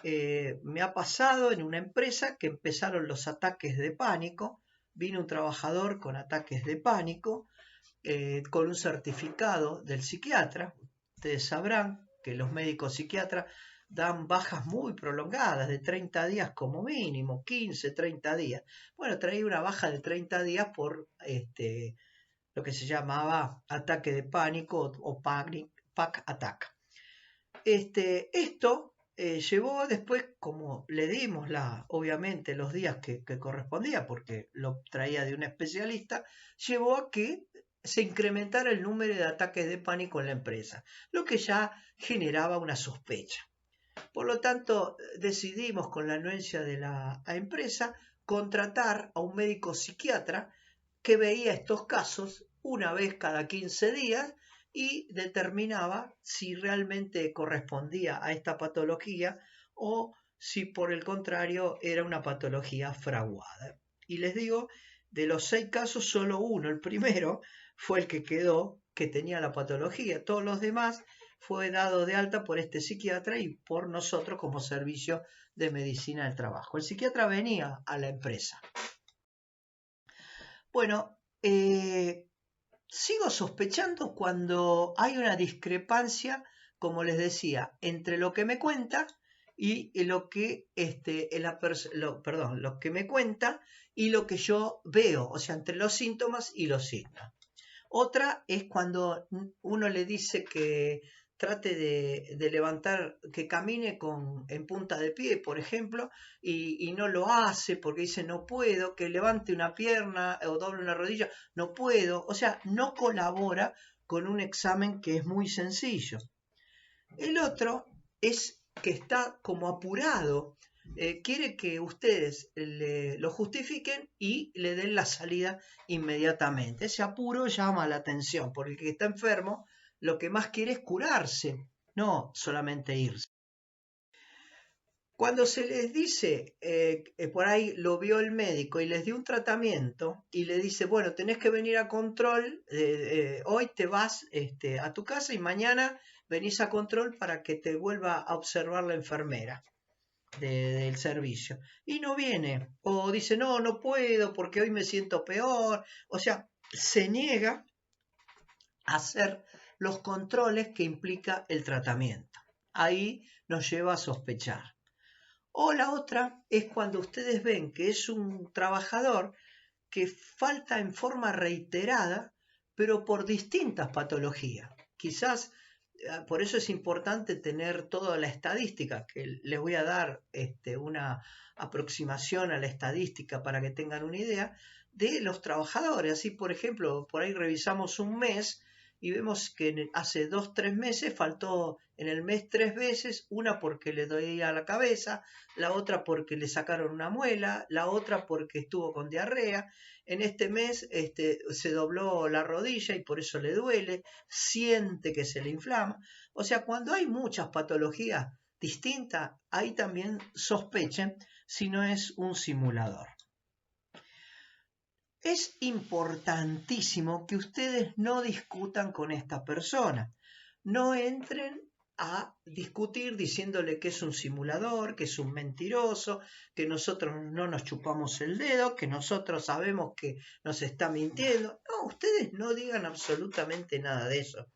Me ha pasado en una empresa que empezaron los ataques de pánico, vino un trabajador con ataques de pánico, con un certificado del psiquiatra. Ustedes sabrán que los médicos psiquiatras dan bajas muy prolongadas, de 30 días como mínimo, 15, 30 días. Bueno, traía una baja de 30 días por lo que se llamaba ataque de pánico o panic attack. Esto llevó después, como le dimos obviamente los días que correspondía, porque lo traía de un especialista, llevó a que se incrementara el número de ataques de pánico en la empresa, lo que ya generaba una sospecha. Por lo tanto, decidimos con la anuencia de la empresa contratar a un médico psiquiatra que veía estos casos una vez cada 15 días y determinaba si realmente correspondía a esta patología o si por el contrario era una patología fraguada. Y les digo, de los 6 casos, solo uno, el primero, fue el que quedó que tenía la patología. Todos los demás fue dado de alta por este psiquiatra y por nosotros como servicio de medicina del trabajo. El psiquiatra venía a la empresa. Bueno, sigo sospechando cuando hay una discrepancia, como les decía, entre lo que me cuenta y lo que lo que me cuenta y lo que yo veo, o sea, entre los síntomas y los signos. Otra es cuando uno le dice que trate de levantar, que camine en punta de pie, por ejemplo, y no lo hace porque dice no puedo, que levante una pierna o doble una rodilla, no puedo, o sea, no colabora con un examen que es muy sencillo. El otro es que está como apurado, quiere que ustedes lo justifiquen y le den la salida inmediatamente. Ese apuro llama la atención, porque el que está enfermo lo que más quiere es curarse, no solamente irse. Cuando se les dice, por ahí lo vio el médico y les dio un tratamiento y le dice, bueno, tenés que venir a control, hoy te vas a tu casa y mañana venís a control para que te vuelva a observar la enfermera del servicio. Y no viene, o dice, no, no puedo porque hoy me siento peor. O sea, se niega a hacer los controles que implica el tratamiento. Ahí nos lleva a sospechar. O la otra es cuando ustedes ven que es un trabajador que falta en forma reiterada, pero por distintas patologías. Quizás por eso es importante tener toda la estadística, que les voy a dar una aproximación a la estadística para que tengan una idea de los trabajadores. Así, por ejemplo, por ahí revisamos un mes y vemos que hace 2, 3 meses faltó en el mes 3 veces, una porque le dolía la cabeza, la otra porque le sacaron una muela, la otra porque estuvo con diarrea. En este mes se dobló la rodilla y por eso le duele, siente que se le inflama. O sea, cuando hay muchas patologías distintas, ahí también sospechen si no es un simulador. Es importantísimo que ustedes no discutan con esta persona. No entren a discutir diciéndole que es un simulador, que es un mentiroso, que nosotros no nos chupamos el dedo, que nosotros sabemos que nos está mintiendo. No, ustedes no digan absolutamente nada de eso.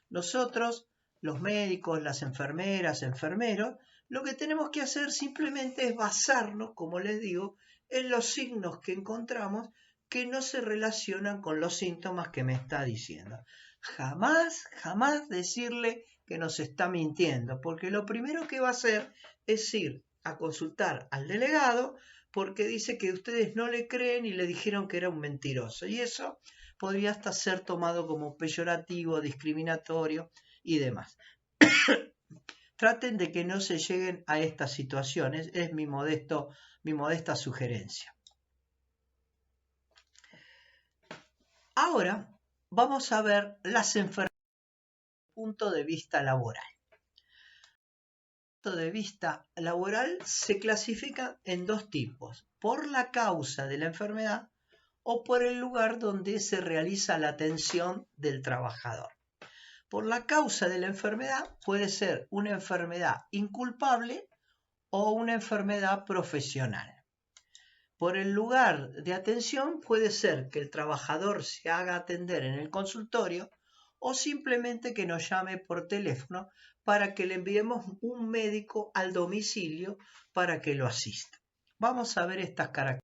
Nosotros, los médicos, las enfermeras, enfermeros, lo que tenemos que hacer simplemente es basarnos, como les digo, en los signos que encontramos que no se relacionan con los síntomas que me está diciendo. Jamás, jamás decirle que nos está mintiendo, porque lo primero que va a hacer es ir a consultar al delegado porque dice que ustedes no le creen y le dijeron que era un mentiroso. Y eso podría hasta ser tomado como peyorativo, discriminatorio y demás. Traten de que no se lleguen a estas situaciones, es mi modesta sugerencia. Ahora vamos a ver las enfermedades desde el punto de vista laboral. Desde el punto de vista laboral se clasifican en dos tipos, por la causa de la enfermedad o por el lugar donde se realiza la atención del trabajador. Por la causa de la enfermedad puede ser una enfermedad inculpable o una enfermedad profesional. Por el lugar de atención puede ser que el trabajador se haga atender en el consultorio o simplemente que nos llame por teléfono para que le enviemos un médico al domicilio para que lo asista. Vamos a ver estas características.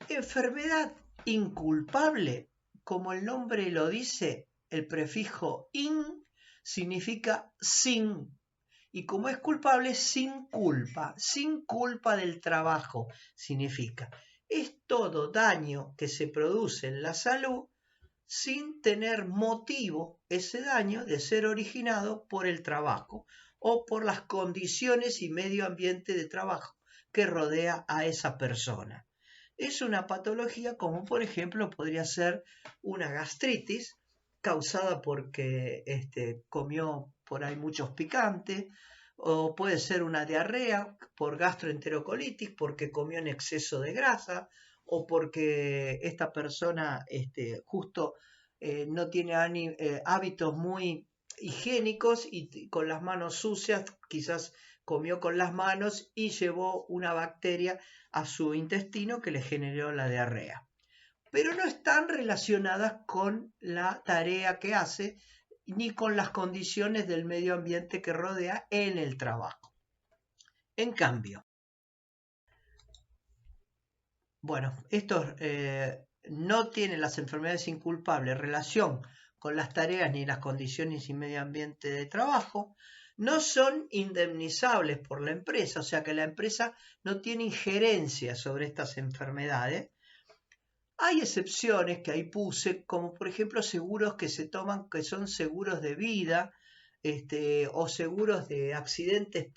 Enfermedad inculpable, como el nombre lo dice, el prefijo in significa sin Y como es culpable, sin culpa del trabajo, significa. Es todo daño que se produce en la salud sin tener motivo ese daño de ser originado por el trabajo o por las condiciones y medio ambiente de trabajo que rodea a esa persona. Es una patología como por ejemplo podría ser una gastritis causada porque comió por ahí muchos picantes, o puede ser una diarrea por gastroenterocolitis porque comió en exceso de grasa, o porque esta persona justo no tiene hábitos muy higiénicos y con las manos sucias, quizás comió con las manos y llevó una bacteria a su intestino que le generó la diarrea. Pero no están relacionadas con la tarea que hace ni con las condiciones del medio ambiente que rodea en el trabajo. En cambio, estos no tienen las enfermedades inculpables relación con las tareas ni las condiciones y medio ambiente de trabajo, no son indemnizables por la empresa, o sea que la empresa no tiene injerencia sobre estas enfermedades. Hay excepciones que ahí puse, como por ejemplo seguros que se toman, que son seguros de vida, o seguros de accidentes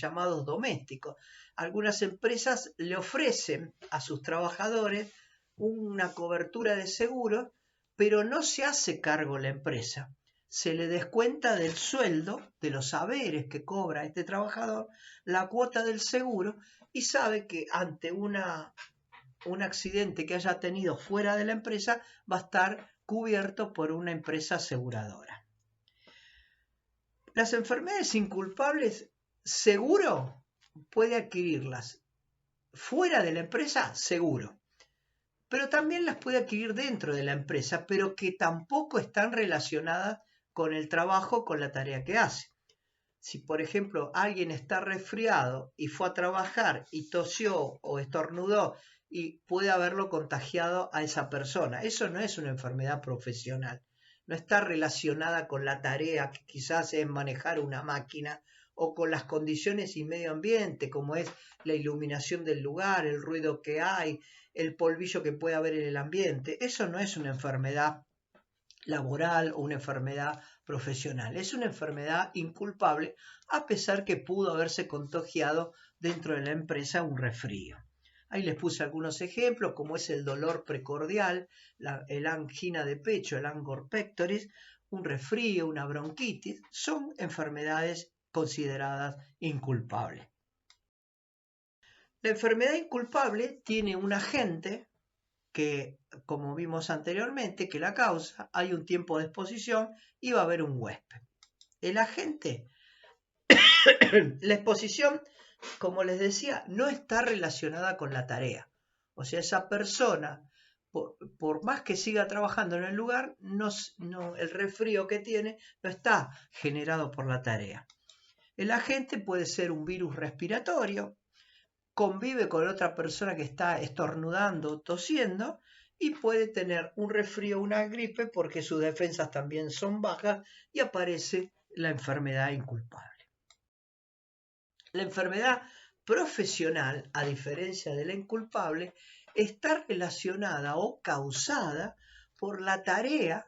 llamados domésticos. Algunas empresas le ofrecen a sus trabajadores una cobertura de seguro, pero no se hace cargo la empresa. Se le descuenta del sueldo, de los haberes que cobra este trabajador, la cuota del seguro y sabe que ante un accidente que haya tenido fuera de la empresa va a estar cubierto por una empresa aseguradora. Las enfermedades inculpables, seguro puede adquirirlas fuera de la empresa, seguro. Pero también las puede adquirir dentro de la empresa, pero que tampoco están relacionadas con el trabajo, con la tarea que hace. Si, por ejemplo, alguien está resfriado y fue a trabajar y tosió o estornudó y puede haberlo contagiado a esa persona, eso no es una enfermedad profesional. No está relacionada con la tarea que quizás es manejar una máquina o con las condiciones y medio ambiente, como es la iluminación del lugar, el ruido que hay, el polvillo que puede haber en el ambiente. Eso no es una enfermedad laboral o una enfermedad profesional. Es una enfermedad inculpable a pesar que pudo haberse contagiado dentro de la empresa un resfrío. Ahí les puse algunos ejemplos, como es el dolor precordial, el angina de pecho, el angor pectoris, un resfrío, una bronquitis, son enfermedades consideradas inculpables. La enfermedad inculpable tiene un agente que, como vimos anteriormente, que la causa, hay un tiempo de exposición y va a haber un huésped. El agente, la exposición, como les decía, no está relacionada con la tarea. O sea, esa persona, por más que siga trabajando en el lugar, el resfrío que tiene no está generado por la tarea. El agente puede ser un virus respiratorio, convive con otra persona que está estornudando o tosiendo y puede tener un resfrío o una gripe porque sus defensas también son bajas y aparece la enfermedad inculpable. La enfermedad profesional, a diferencia de la inculpable, está relacionada o causada por la tarea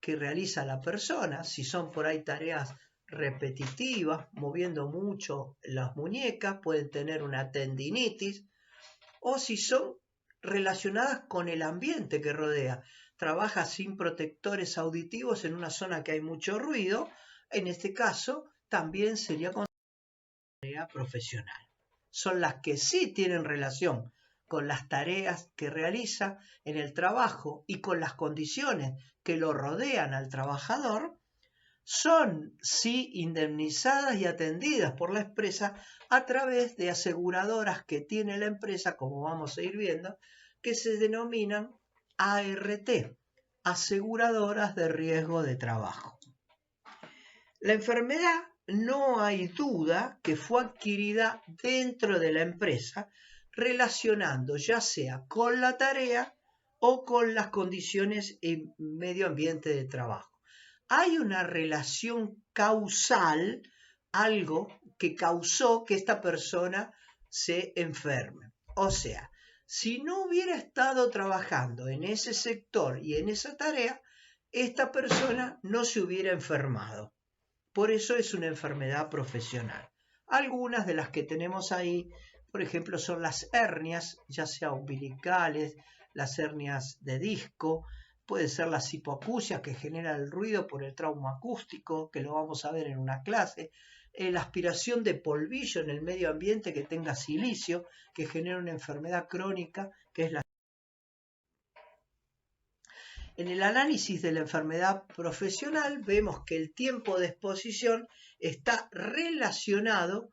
que realiza la persona, si son por ahí tareas repetitivas, moviendo mucho las muñecas, pueden tener una tendinitis, o si son relacionadas con el ambiente que rodea. Trabaja sin protectores auditivos en una zona que hay mucho ruido, en este caso también sería considerada tarea profesional. Son las que sí tienen relación con las tareas que realiza en el trabajo y con las condiciones que lo rodean al trabajador, son sí indemnizadas y atendidas por la empresa a través de aseguradoras que tiene la empresa, como vamos a ir viendo, que se denominan ART, aseguradoras de riesgo de trabajo. La enfermedad no hay duda que fue adquirida dentro de la empresa, relacionando ya sea con la tarea o con las condiciones y medio ambiente de trabajo. Hay una relación causal algo que causó que esta persona se enferme. O sea, si no hubiera estado trabajando en ese sector y en esa tarea, esta persona no se hubiera enfermado. Por eso es una enfermedad profesional. Algunas de las que tenemos ahí, por ejemplo, son las hernias, ya sea umbilicales, las hernias de disco, puede ser las hipoacusias que genera el ruido por el trauma acústico, que lo vamos a ver en una clase, la aspiración de polvillo en el medio ambiente que tenga silicio, que genera una enfermedad crónica, que es la... En el análisis de la enfermedad profesional vemos que el tiempo de exposición está relacionado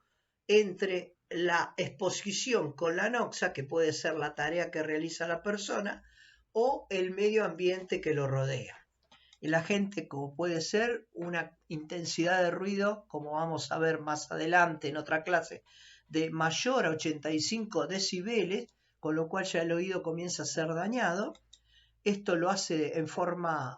entre la exposición con la noxa, que puede ser la tarea que realiza la persona, o el medio ambiente que lo rodea. El agente, como puede ser una intensidad de ruido, como vamos a ver más adelante en otra clase, de mayor a 85 decibeles, con lo cual ya el oído comienza a ser dañado. Esto lo hace en forma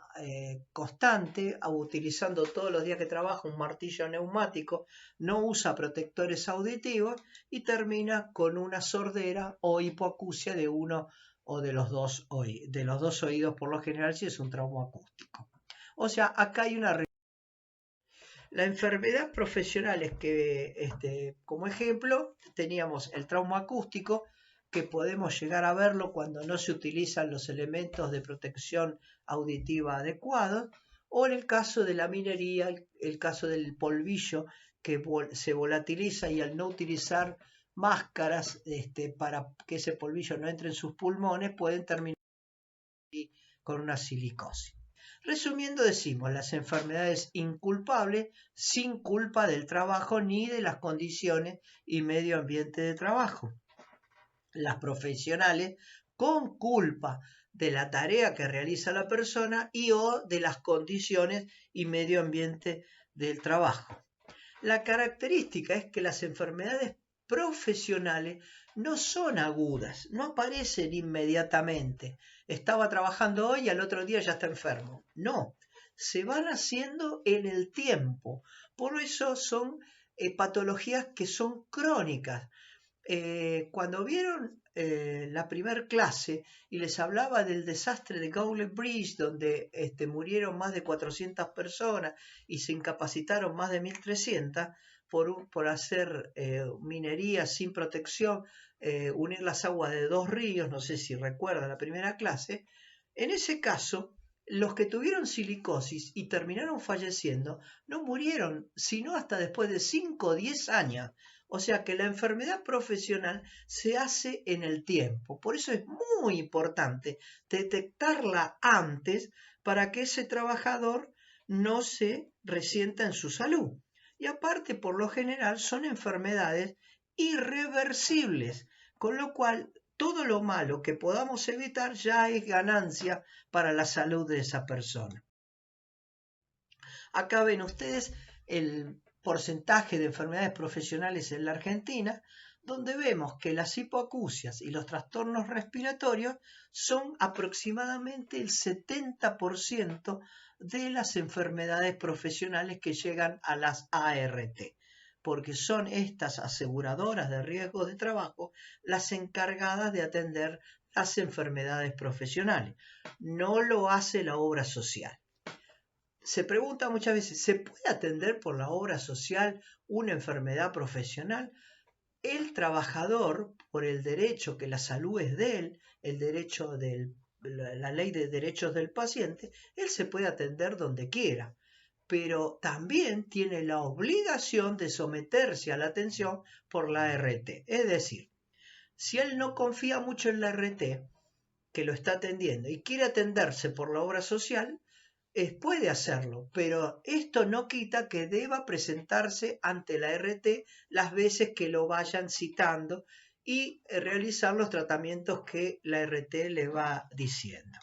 constante, utilizando todos los días que trabaja un martillo neumático, no usa protectores auditivos y termina con una sordera o hipoacusia de uno o de los dos oídos, por lo general si es un trauma acústico. O sea, acá hay una... La enfermedad profesional es que, como ejemplo, teníamos el trauma acústico, que podemos llegar a verlo cuando no se utilizan los elementos de protección auditiva adecuados, o en el caso de la minería, el caso del polvillo, que se volatiliza y al no utilizar máscaras para que ese polvillo no entre en sus pulmones, pueden terminar con una silicosis. Resumiendo, decimos las enfermedades inculpables sin culpa del trabajo ni de las condiciones y medio ambiente de trabajo. Las profesionales con culpa de la tarea que realiza la persona y o de las condiciones y medio ambiente del trabajo. La característica es que las enfermedades profesionales no son agudas, no aparecen inmediatamente. Estaba trabajando hoy y al otro día ya está enfermo. No, se van haciendo en el tiempo. Por eso son patologías que son crónicas. Cuando vieron la primer clase y les hablaba del desastre de Gauntlet Bridge, donde murieron más de 400 personas y se incapacitaron más de 1300 por hacer minería sin protección, unir las aguas de 2 ríos, no sé si recuerdan la primera clase, en ese caso los que tuvieron silicosis y terminaron falleciendo no murieron sino hasta después de 5 o 10 años. O sea que la enfermedad profesional se hace en el tiempo. Por eso es muy importante detectarla antes para que ese trabajador no se resienta en su salud. Y aparte, por lo general, son enfermedades irreversibles, con lo cual todo lo malo que podamos evitar ya es ganancia para la salud de esa persona. Acá ven ustedes el porcentaje de enfermedades profesionales en la Argentina, donde vemos que las hipoacusias y los trastornos respiratorios son aproximadamente el 70% de las enfermedades profesionales que llegan a las ART, porque son estas aseguradoras de riesgo de trabajo las encargadas de atender las enfermedades profesionales. No lo hace la obra social. Se pregunta muchas veces, ¿se puede atender por la obra social una enfermedad profesional? El trabajador, por el derecho que la salud es de él, el derecho de la ley de derechos del paciente, él se puede atender donde quiera, pero también tiene la obligación de someterse a la atención por la ART. Es decir, si él no confía mucho en la ART, que lo está atendiendo, y quiere atenderse por la obra social, puede hacerlo, pero esto no quita que deba presentarse ante la RT las veces que lo vayan citando y realizar los tratamientos que la RT le va diciendo.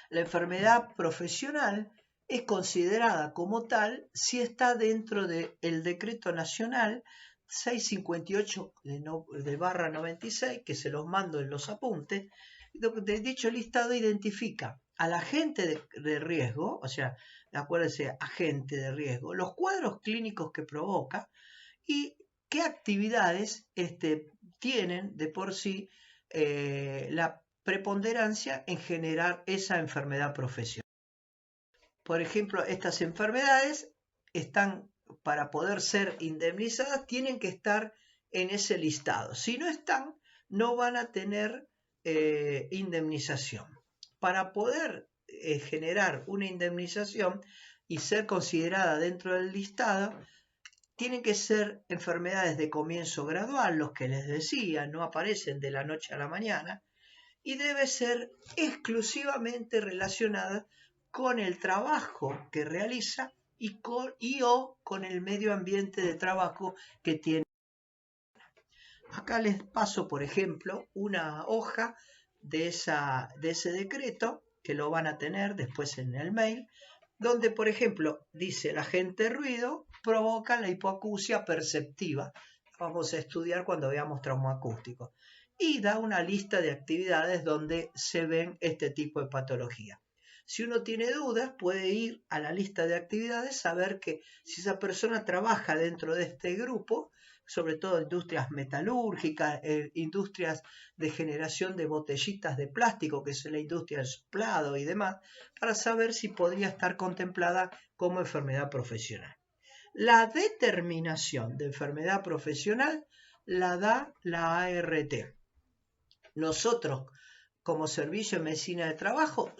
La enfermedad profesional es considerada como tal si está dentro del Decreto Nacional 658 de barra 96, que se los mando en los apuntes. De dicho listado identifica al agente de riesgo, o sea, acuérdense, agente de riesgo, los cuadros clínicos que provoca y qué actividades tienen de por sí la preponderancia en generar esa enfermedad profesional. Por ejemplo, estas enfermedades están, para poder ser indemnizadas, tienen que estar en ese listado. Si no están, no van a tener indemnización. Para poder generar una indemnización y ser considerada dentro del listado, tienen que ser enfermedades de comienzo gradual, los que les decía, no aparecen de la noche a la mañana, y debe ser exclusivamente relacionada con el trabajo que realiza o con el medio ambiente de trabajo que tiene. Acá les paso, por ejemplo, una hoja de ese decreto, que lo van a tener después en el mail, donde, por ejemplo, dice el agente ruido provoca la hipoacusia perceptiva. Vamos a estudiar cuando veamos traumoacústico. Y da una lista de actividades donde se ven este tipo de patología. Si uno tiene dudas, puede ir a la lista de actividades, saber que si esa persona trabaja dentro de este grupo, sobre todo industrias metalúrgicas, industrias de generación de botellitas de plástico, que es la industria del soplado y demás, para saber si podría estar contemplada como enfermedad profesional. La determinación de enfermedad profesional la da la ART. Nosotros, como Servicio de Medicina del Trabajo,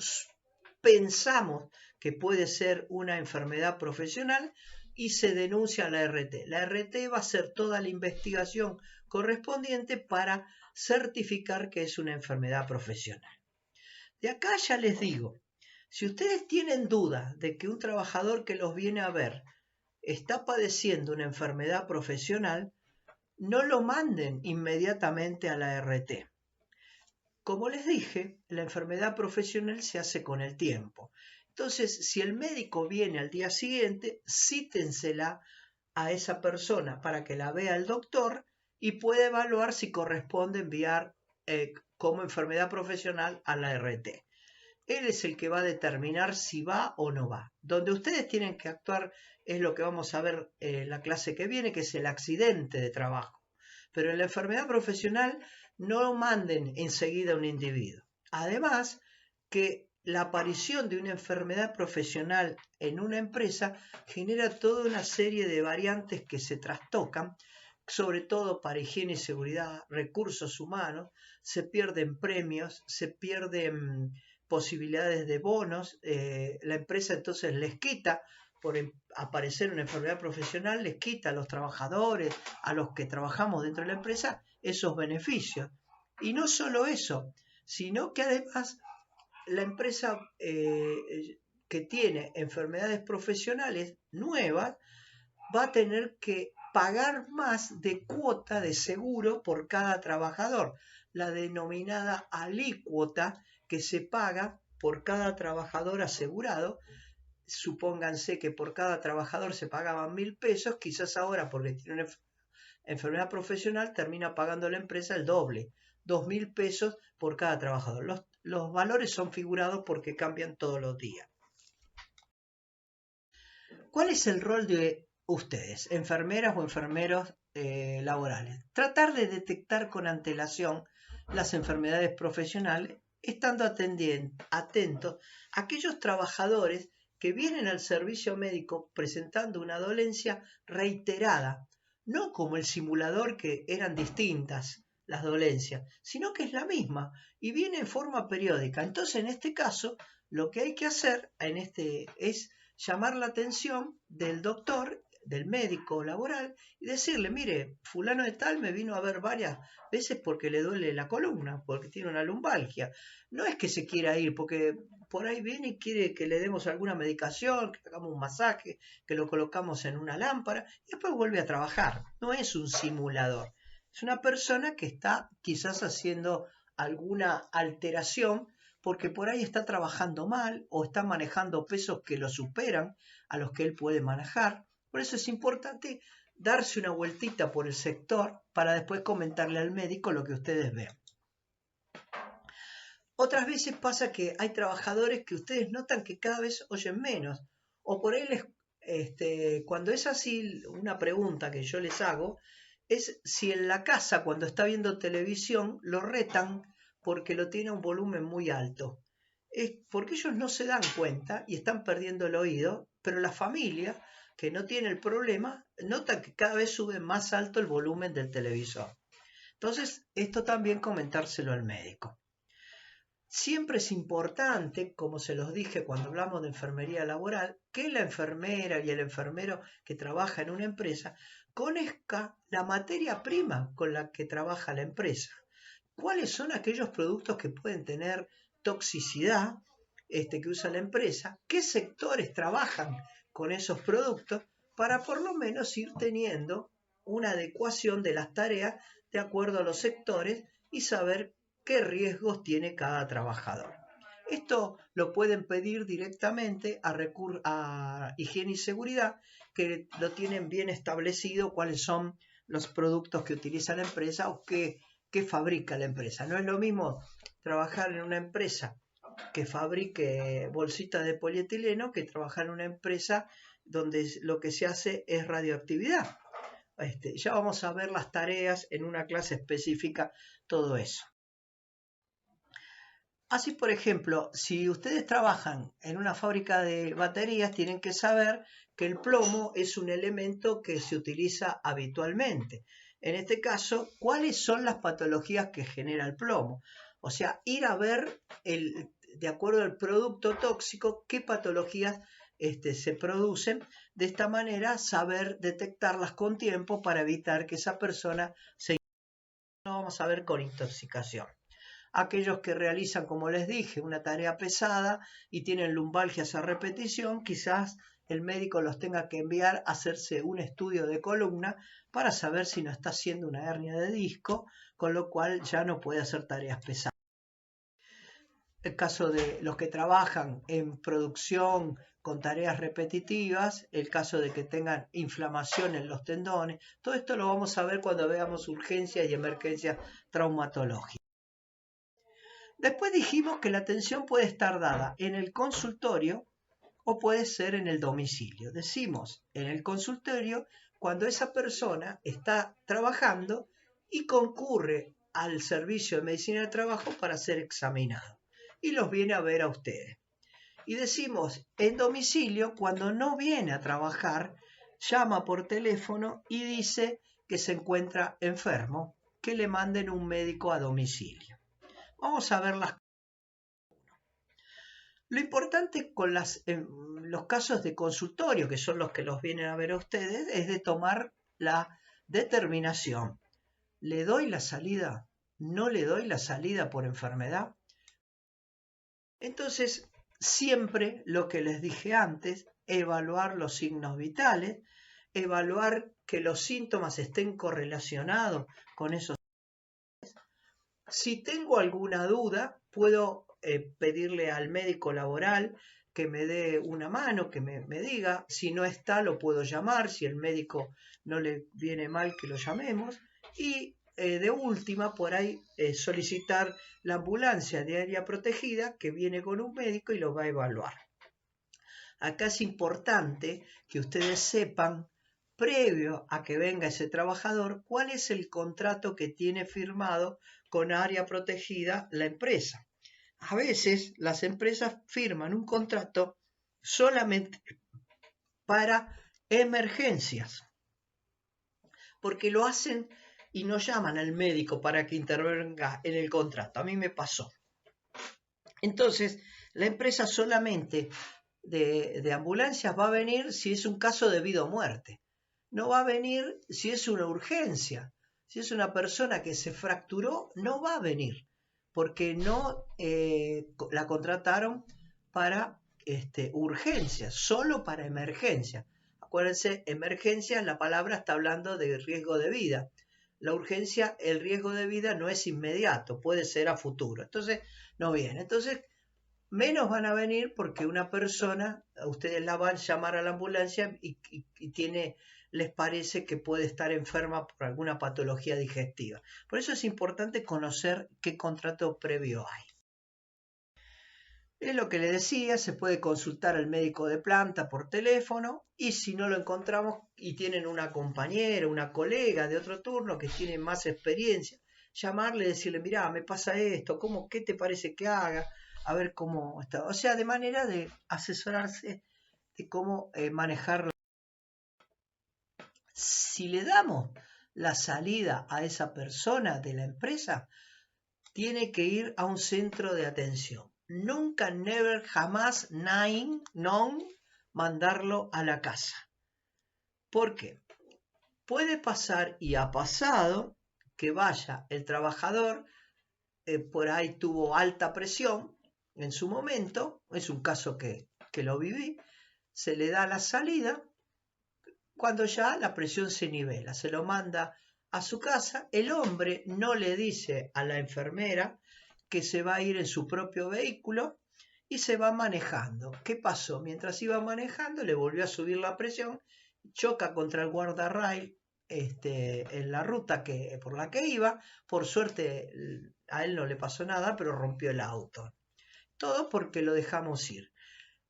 pensamos que puede ser una enfermedad profesional y se denuncia a la RT. La RT va a hacer toda la investigación correspondiente para certificar que es una enfermedad profesional. De acá ya les digo, si ustedes tienen dudas de que un trabajador que los viene a ver está padeciendo una enfermedad profesional, no lo manden inmediatamente a la RT. Como les dije, la enfermedad profesional se hace con el tiempo. Entonces, si el médico viene al día siguiente, cítensela a esa persona para que la vea el doctor y pueda evaluar si corresponde enviar como enfermedad profesional a la RT. Él es el que va a determinar si va o no va. Donde ustedes tienen que actuar es lo que vamos a ver en la clase que viene, que es el accidente de trabajo. Pero en la enfermedad profesional no manden enseguida a un individuo. Además, que la aparición de una enfermedad profesional en una empresa genera toda una serie de variantes que se trastocan, sobre todo para higiene y seguridad, recursos humanos, se pierden premios, se pierden posibilidades de bonos, la empresa entonces les quita, por aparecer una enfermedad profesional, les quita a los trabajadores, a los que trabajamos dentro de la empresa, esos beneficios. Y no solo eso, sino que además la empresa que tiene enfermedades profesionales nuevas va a tener que pagar más de cuota de seguro por cada trabajador, la denominada alícuota que se paga por cada trabajador asegurado. Supónganse que por cada trabajador se pagaban 1.000 pesos, quizás ahora porque tiene una enfermedad profesional termina pagando la empresa el doble, 2.000 pesos por cada trabajador. Los valores son figurados porque cambian todos los días. ¿Cuál es el rol de ustedes, enfermeras o enfermeros laborales? Tratar de detectar con antelación las enfermedades profesionales, estando atentos a aquellos trabajadores que vienen al servicio médico presentando una dolencia reiterada, no como el simulador que eran distintas las dolencias, sino que es la misma y viene en forma periódica. Entonces, en este caso, lo que hay que hacer es llamar la atención del doctor, del médico laboral, y decirle, mire, fulano de tal me vino a ver varias veces porque le duele la columna, porque tiene una lumbalgia. No es que se quiera ir, porque por ahí viene y quiere que le demos alguna medicación, que hagamos un masaje, que lo colocamos en una lámpara, y después vuelve a trabajar. No es un simulador. Es una persona que está quizás haciendo alguna alteración porque por ahí está trabajando mal o está manejando pesos que lo superan a los que él puede manejar. Por eso es importante darse una vueltita por el sector para después comentarle al médico lo que ustedes ven. Otras veces pasa que hay trabajadores que ustedes notan que cada vez oyen menos O por ahí cuando es así, una pregunta que yo les hago es si en la casa, cuando está viendo televisión, lo retan porque lo tiene a un volumen muy alto. Es porque ellos no se dan cuenta y están perdiendo el oído, pero la familia, que no tiene el problema, nota que cada vez sube más alto el volumen del televisor. Entonces, esto también comentárselo al médico. Siempre es importante, como se los dije cuando hablamos de enfermería laboral, que la enfermera y el enfermero que trabaja en una empresa conozca la materia prima con la que trabaja la empresa. ¿Cuáles son aquellos productos que pueden tener toxicidad que usa la empresa? ¿Qué sectores trabajan con esos productos? Para por lo menos ir teniendo una adecuación de las tareas de acuerdo a los sectores y saber qué riesgos tiene cada trabajador. Esto lo pueden pedir directamente a Higiene y Seguridad, que lo tienen bien establecido cuáles son los productos que utiliza la empresa o qué fabrica la empresa. No es lo mismo trabajar en una empresa que fabrique bolsitas de polietileno que trabajar en una empresa donde lo que se hace es radioactividad. Ya vamos a ver las tareas en una clase específica, todo eso. Así, por ejemplo, si ustedes trabajan en una fábrica de baterías, tienen que saber que el plomo es un elemento que se utiliza habitualmente. En este caso, ¿cuáles son las patologías que genera el plomo? O sea, ir a ver, de acuerdo al producto tóxico, qué patologías se producen. De esta manera, saber detectarlas con tiempo para evitar que esa persona se... No vamos a ver con intoxicación. Aquellos que realizan, como les dije, una tarea pesada y tienen lumbalgias a repetición, quizás el médico los tenga que enviar a hacerse un estudio de columna para saber si no está haciendo una hernia de disco, con lo cual ya no puede hacer tareas pesadas. El caso de los que trabajan en producción con tareas repetitivas, el caso de que tengan inflamación en los tendones, todo esto lo vamos a ver cuando veamos urgencias y emergencias traumatológicas. Después dijimos que la atención puede estar dada en el consultorio o puede ser en el domicilio. Decimos en el consultorio cuando esa persona está trabajando y concurre al servicio de medicina del trabajo para ser examinado y los viene a ver a ustedes. Y decimos en domicilio cuando no viene a trabajar, llama por teléfono y dice que se encuentra enfermo, que le manden un médico a domicilio. Vamos a ver las cosas. Lo importante con los casos de consultorio, que son los que los vienen a ver a ustedes, es de tomar la determinación. ¿Le doy la salida? ¿No le doy la salida por enfermedad? Entonces, siempre lo que les dije antes, evaluar los signos vitales, evaluar que los síntomas estén correlacionados con esos. Si tengo alguna duda, puedo pedirle al médico laboral que me dé una mano, que me diga. Si no está, lo puedo llamar. Si el médico no le viene mal, que lo llamemos. Y de última, por ahí, solicitar la ambulancia de área protegida que viene con un médico y lo va a evaluar. Acá es importante que ustedes sepan, previo a que venga ese trabajador, cuál es el contrato que tiene firmado con área protegida la empresa. A veces las empresas firman un contrato solamente para emergencias, porque lo hacen y no llaman al médico para que intervenga en el contrato. A mí me pasó. Entonces, la empresa solamente de ambulancias va a venir si es un caso de vida o muerte. No va a venir si es una urgencia. Si es una persona que se fracturó, no va a venir, porque no la contrataron para urgencias, solo para emergencia. Acuérdense, emergencia, la palabra está hablando de riesgo de vida. La urgencia, el riesgo de vida no es inmediato, puede ser a futuro. Entonces, no viene. Entonces, menos van a venir porque una persona, ustedes la van a llamar a la ambulancia y les parece que puede estar enferma por alguna patología digestiva. Por eso es importante conocer qué contrato previo hay. Es lo que le decía, se puede consultar al médico de planta por teléfono y si no lo encontramos y tienen una compañera, una colega de otro turno que tiene más experiencia, llamarle y decirle, mirá, me pasa esto, ¿qué te parece que haga? A ver cómo está. O sea, de manera de asesorarse de cómo manejarlo. Si le damos la salida a esa persona de la empresa, tiene que ir a un centro de atención. Nunca, never, jamás, non, mandarlo a la casa. ¿Por qué? Puede pasar, y ha pasado, que vaya el trabajador, por ahí tuvo alta presión en su momento, es un caso que lo viví, se le da la salida, cuando ya la presión se nivela, se lo manda a su casa, el hombre no le dice a la enfermera que se va a ir en su propio vehículo y se va manejando. ¿Qué pasó? Mientras iba manejando le volvió a subir la presión, choca contra el guardarrail en la ruta por la que iba, por suerte a él no le pasó nada, pero rompió el auto. Todo porque lo dejamos ir.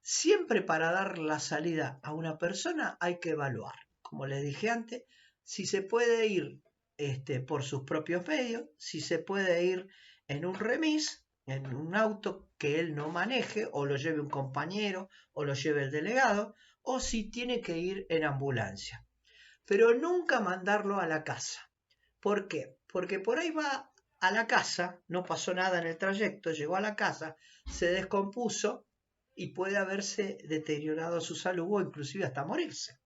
Siempre para dar la salida a una persona hay que evaluar, como les dije antes, si se puede ir por sus propios medios, si se puede ir en un remis, en un auto que él no maneje, o lo lleve un compañero, o lo lleve el delegado, o si tiene que ir en ambulancia. Pero nunca mandarlo a la casa. ¿Por qué? Porque por ahí va a la casa, no pasó nada en el trayecto, llegó a la casa, se descompuso, y puede haberse deteriorado su salud o inclusive hasta morirse.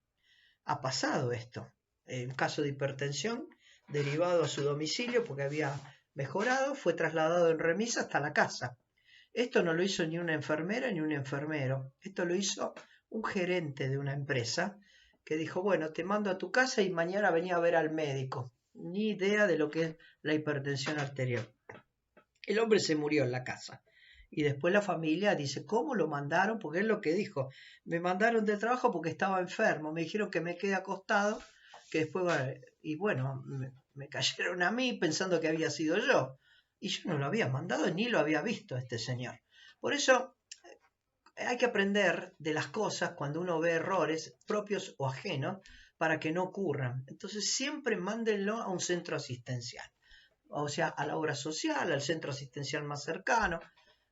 Ha pasado esto. En caso de hipertensión, derivado a su domicilio porque había mejorado, fue trasladado en remisa hasta la casa. Esto no lo hizo ni una enfermera ni un enfermero. Esto lo hizo un gerente de una empresa que dijo, bueno, te mando a tu casa y mañana venía a ver al médico. Ni idea de lo que es la hipertensión arterial. El hombre se murió en la casa. Y después la familia dice, ¿cómo lo mandaron? Porque es lo que dijo. Me mandaron de trabajo porque estaba enfermo. Me dijeron que me quede acostado, que después... Y bueno, me cayeron a mí pensando que había sido yo. Y yo no lo había mandado ni lo había visto a este señor. Por eso hay que aprender de las cosas cuando uno ve errores propios o ajenos para que no ocurran. Entonces siempre mándenlo a un centro asistencial. O sea, a la obra social, al centro asistencial más cercano.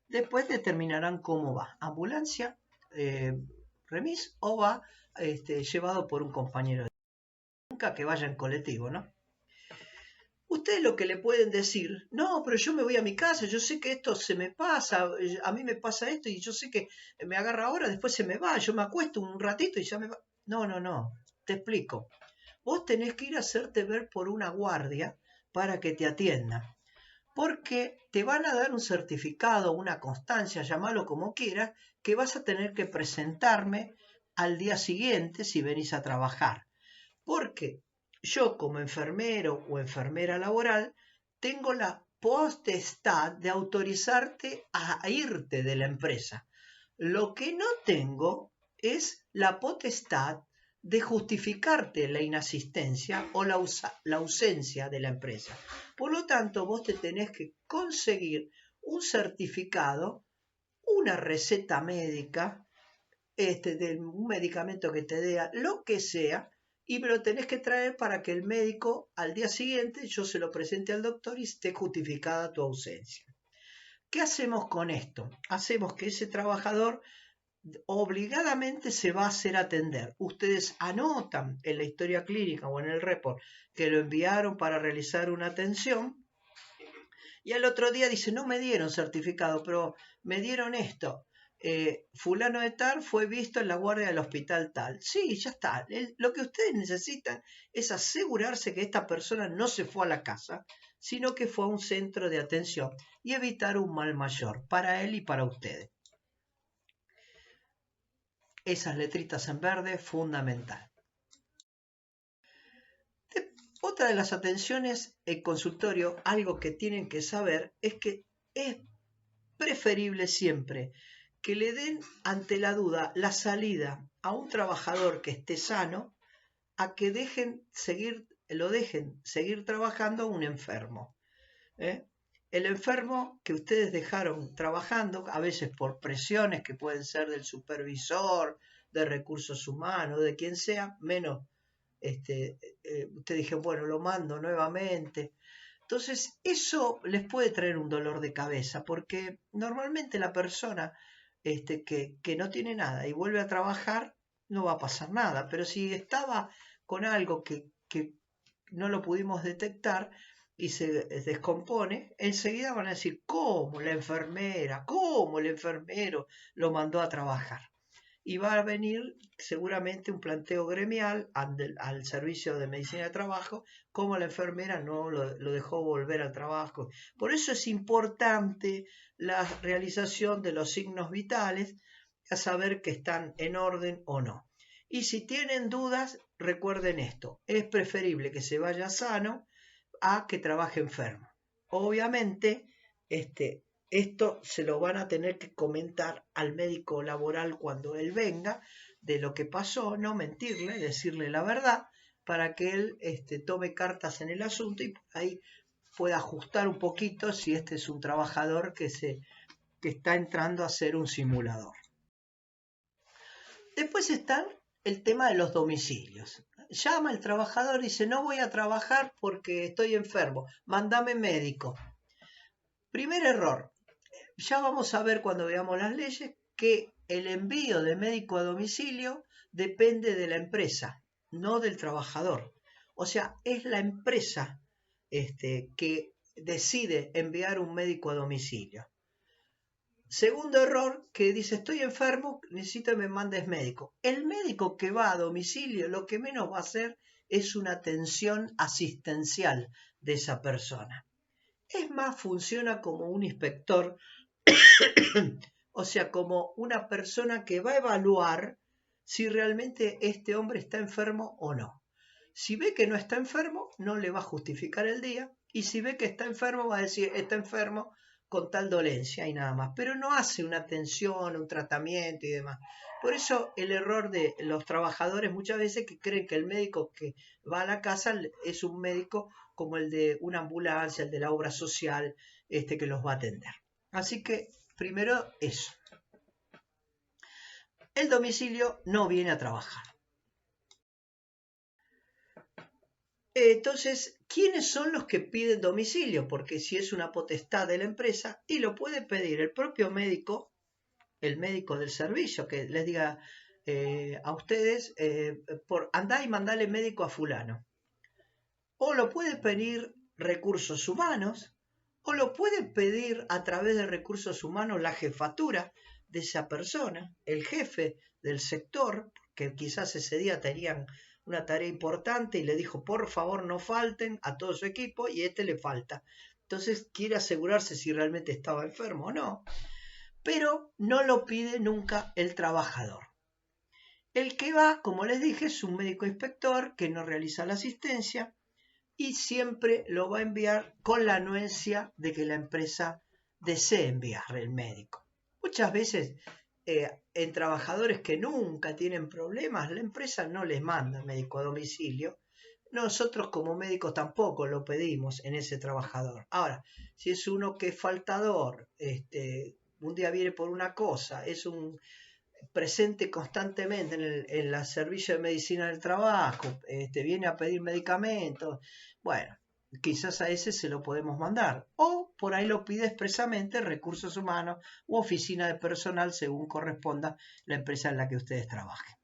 Después determinarán cómo va, ambulancia, remis o va llevado por un compañero. Nunca que vaya en colectivo, ¿no? Ustedes lo que le pueden decir, no, pero yo me voy a mi casa, yo sé que esto se me pasa, a mí me pasa esto y yo sé que me agarra ahora, después se me va, yo me acuesto un ratito y ya me va. No, te explico. Vos tenés que ir a hacerte ver por una guardia para que te atienda. Porque te van a dar un certificado, una constancia, llámalo como quieras, que vas a tener que presentarme al día siguiente si venís a trabajar. Porque yo como enfermero o enfermera laboral tengo la potestad de autorizarte a irte de la empresa. Lo que no tengo es la potestad de justificarte la inasistencia o la ausencia de la empresa. Por lo tanto, vos te tenés que conseguir un certificado, una receta médica, de un medicamento que te dé, lo que sea, y me lo tenés que traer para que el médico al día siguiente yo se lo presente al doctor y esté justificada tu ausencia. ¿Qué hacemos con esto? Hacemos que ese trabajador obligadamente se va a hacer atender. Ustedes anotan en la historia clínica o en el report que lo enviaron para realizar una atención y al otro día dice, no me dieron certificado, pero me dieron esto. Fulano de tal fue visto en la guardia del hospital tal. Sí, ya está. Lo que ustedes necesitan es asegurarse que esta persona no se fue a la casa, sino que fue a un centro de atención y evitar un mal mayor para él y para ustedes. Esas letritas en verde, fundamental. Otra de las atenciones en consultorio, algo que tienen que saber, es que es preferible siempre que le den ante la duda la salida a un trabajador que esté sano a que lo dejen seguir trabajando a un enfermo. el enfermo que ustedes dejaron trabajando, a veces por presiones que pueden ser del supervisor, de recursos humanos, de quien sea, menos, ustedes dijeron, bueno, lo mando nuevamente. Entonces, eso les puede traer un dolor de cabeza, porque normalmente la persona que no tiene nada y vuelve a trabajar, no va a pasar nada. Pero si estaba con algo que no lo pudimos detectar y se descompone, enseguida van a decir, ¿cómo la enfermera, cómo el enfermero lo mandó a trabajar? Y va a venir seguramente un planteo gremial al servicio de medicina de trabajo, como la enfermera no lo dejó volver al trabajo. Por eso es importante la realización de los signos vitales, a saber que están en orden o no. Y si tienen dudas, recuerden esto, es preferible que se vaya sano a que trabaje enfermo. Obviamente, esto se lo van a tener que comentar al médico laboral cuando él venga, de lo que pasó, no mentirle, decirle la verdad, para que él tome cartas en el asunto y por ahí pueda ajustar un poquito si este es un trabajador que está entrando a ser un simulador. Después está el tema de los domicilios. Llama el trabajador y dice, no voy a trabajar porque estoy enfermo, mándame médico. Primer error, ya vamos a ver cuando veamos las leyes que el envío de médico a domicilio depende de la empresa, no del trabajador. O sea, es la empresa que decide enviar un médico a domicilio. Segundo error, que dice, estoy enfermo, necesito que me mandes médico. El médico que va a domicilio lo que menos va a hacer es una atención asistencial de esa persona. Es más, funciona como un inspector, o sea, como una persona que va a evaluar si realmente este hombre está enfermo o no. Si ve que no está enfermo, no le va a justificar el día, y si ve que está enfermo, va a decir, está enfermo con tal dolencia y nada más, pero no hace una atención, un tratamiento y demás. Por eso el error de los trabajadores muchas veces que creen que el médico que va a la casa es un médico como el de una ambulancia, el de la obra social, que los va a atender. Así que primero eso. El domicilio no viene a trabajar. Entonces, ¿quiénes son los que piden domicilio? Porque si es una potestad de la empresa, y lo puede pedir el propio médico, el médico del servicio, que les diga a ustedes, andá y mandale médico a fulano. O lo puede pedir recursos humanos, o lo puede pedir a través de recursos humanos la jefatura de esa persona, el jefe del sector, que quizás ese día tenían una tarea importante y le dijo, por favor no falten a todo su equipo y le falta. Entonces quiere asegurarse si realmente estaba enfermo o no, pero no lo pide nunca el trabajador. El que va, como les dije, es un médico inspector que no realiza la asistencia y siempre lo va a enviar con la anuencia de que la empresa desee enviar el médico. Muchas veces en trabajadores que nunca tienen problemas, la empresa no les manda médico a domicilio. Nosotros como médicos tampoco lo pedimos en ese trabajador. Ahora, si es uno que es faltador, un día viene por una cosa, es un presente constantemente en el servicio de medicina del trabajo, viene a pedir medicamentos, bueno, quizás a ese se lo podemos mandar. O por ahí lo pide expresamente recursos humanos u oficina de personal según corresponda la empresa en la que ustedes trabajen.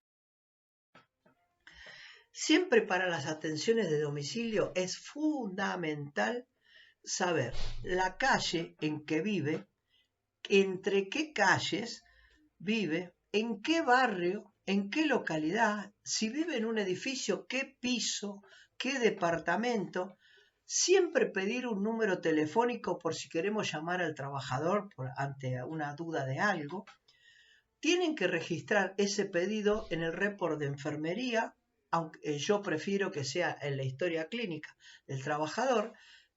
Siempre para las atenciones de domicilio es fundamental saber la calle en que vive, entre qué calles vive, en qué barrio, en qué localidad, si vive en un edificio, qué piso, qué departamento. Siempre pedir un número telefónico por si queremos llamar al trabajador ante una duda de algo. Tienen que registrar ese pedido en el report de enfermería, aunque yo prefiero que sea en la historia clínica del trabajador.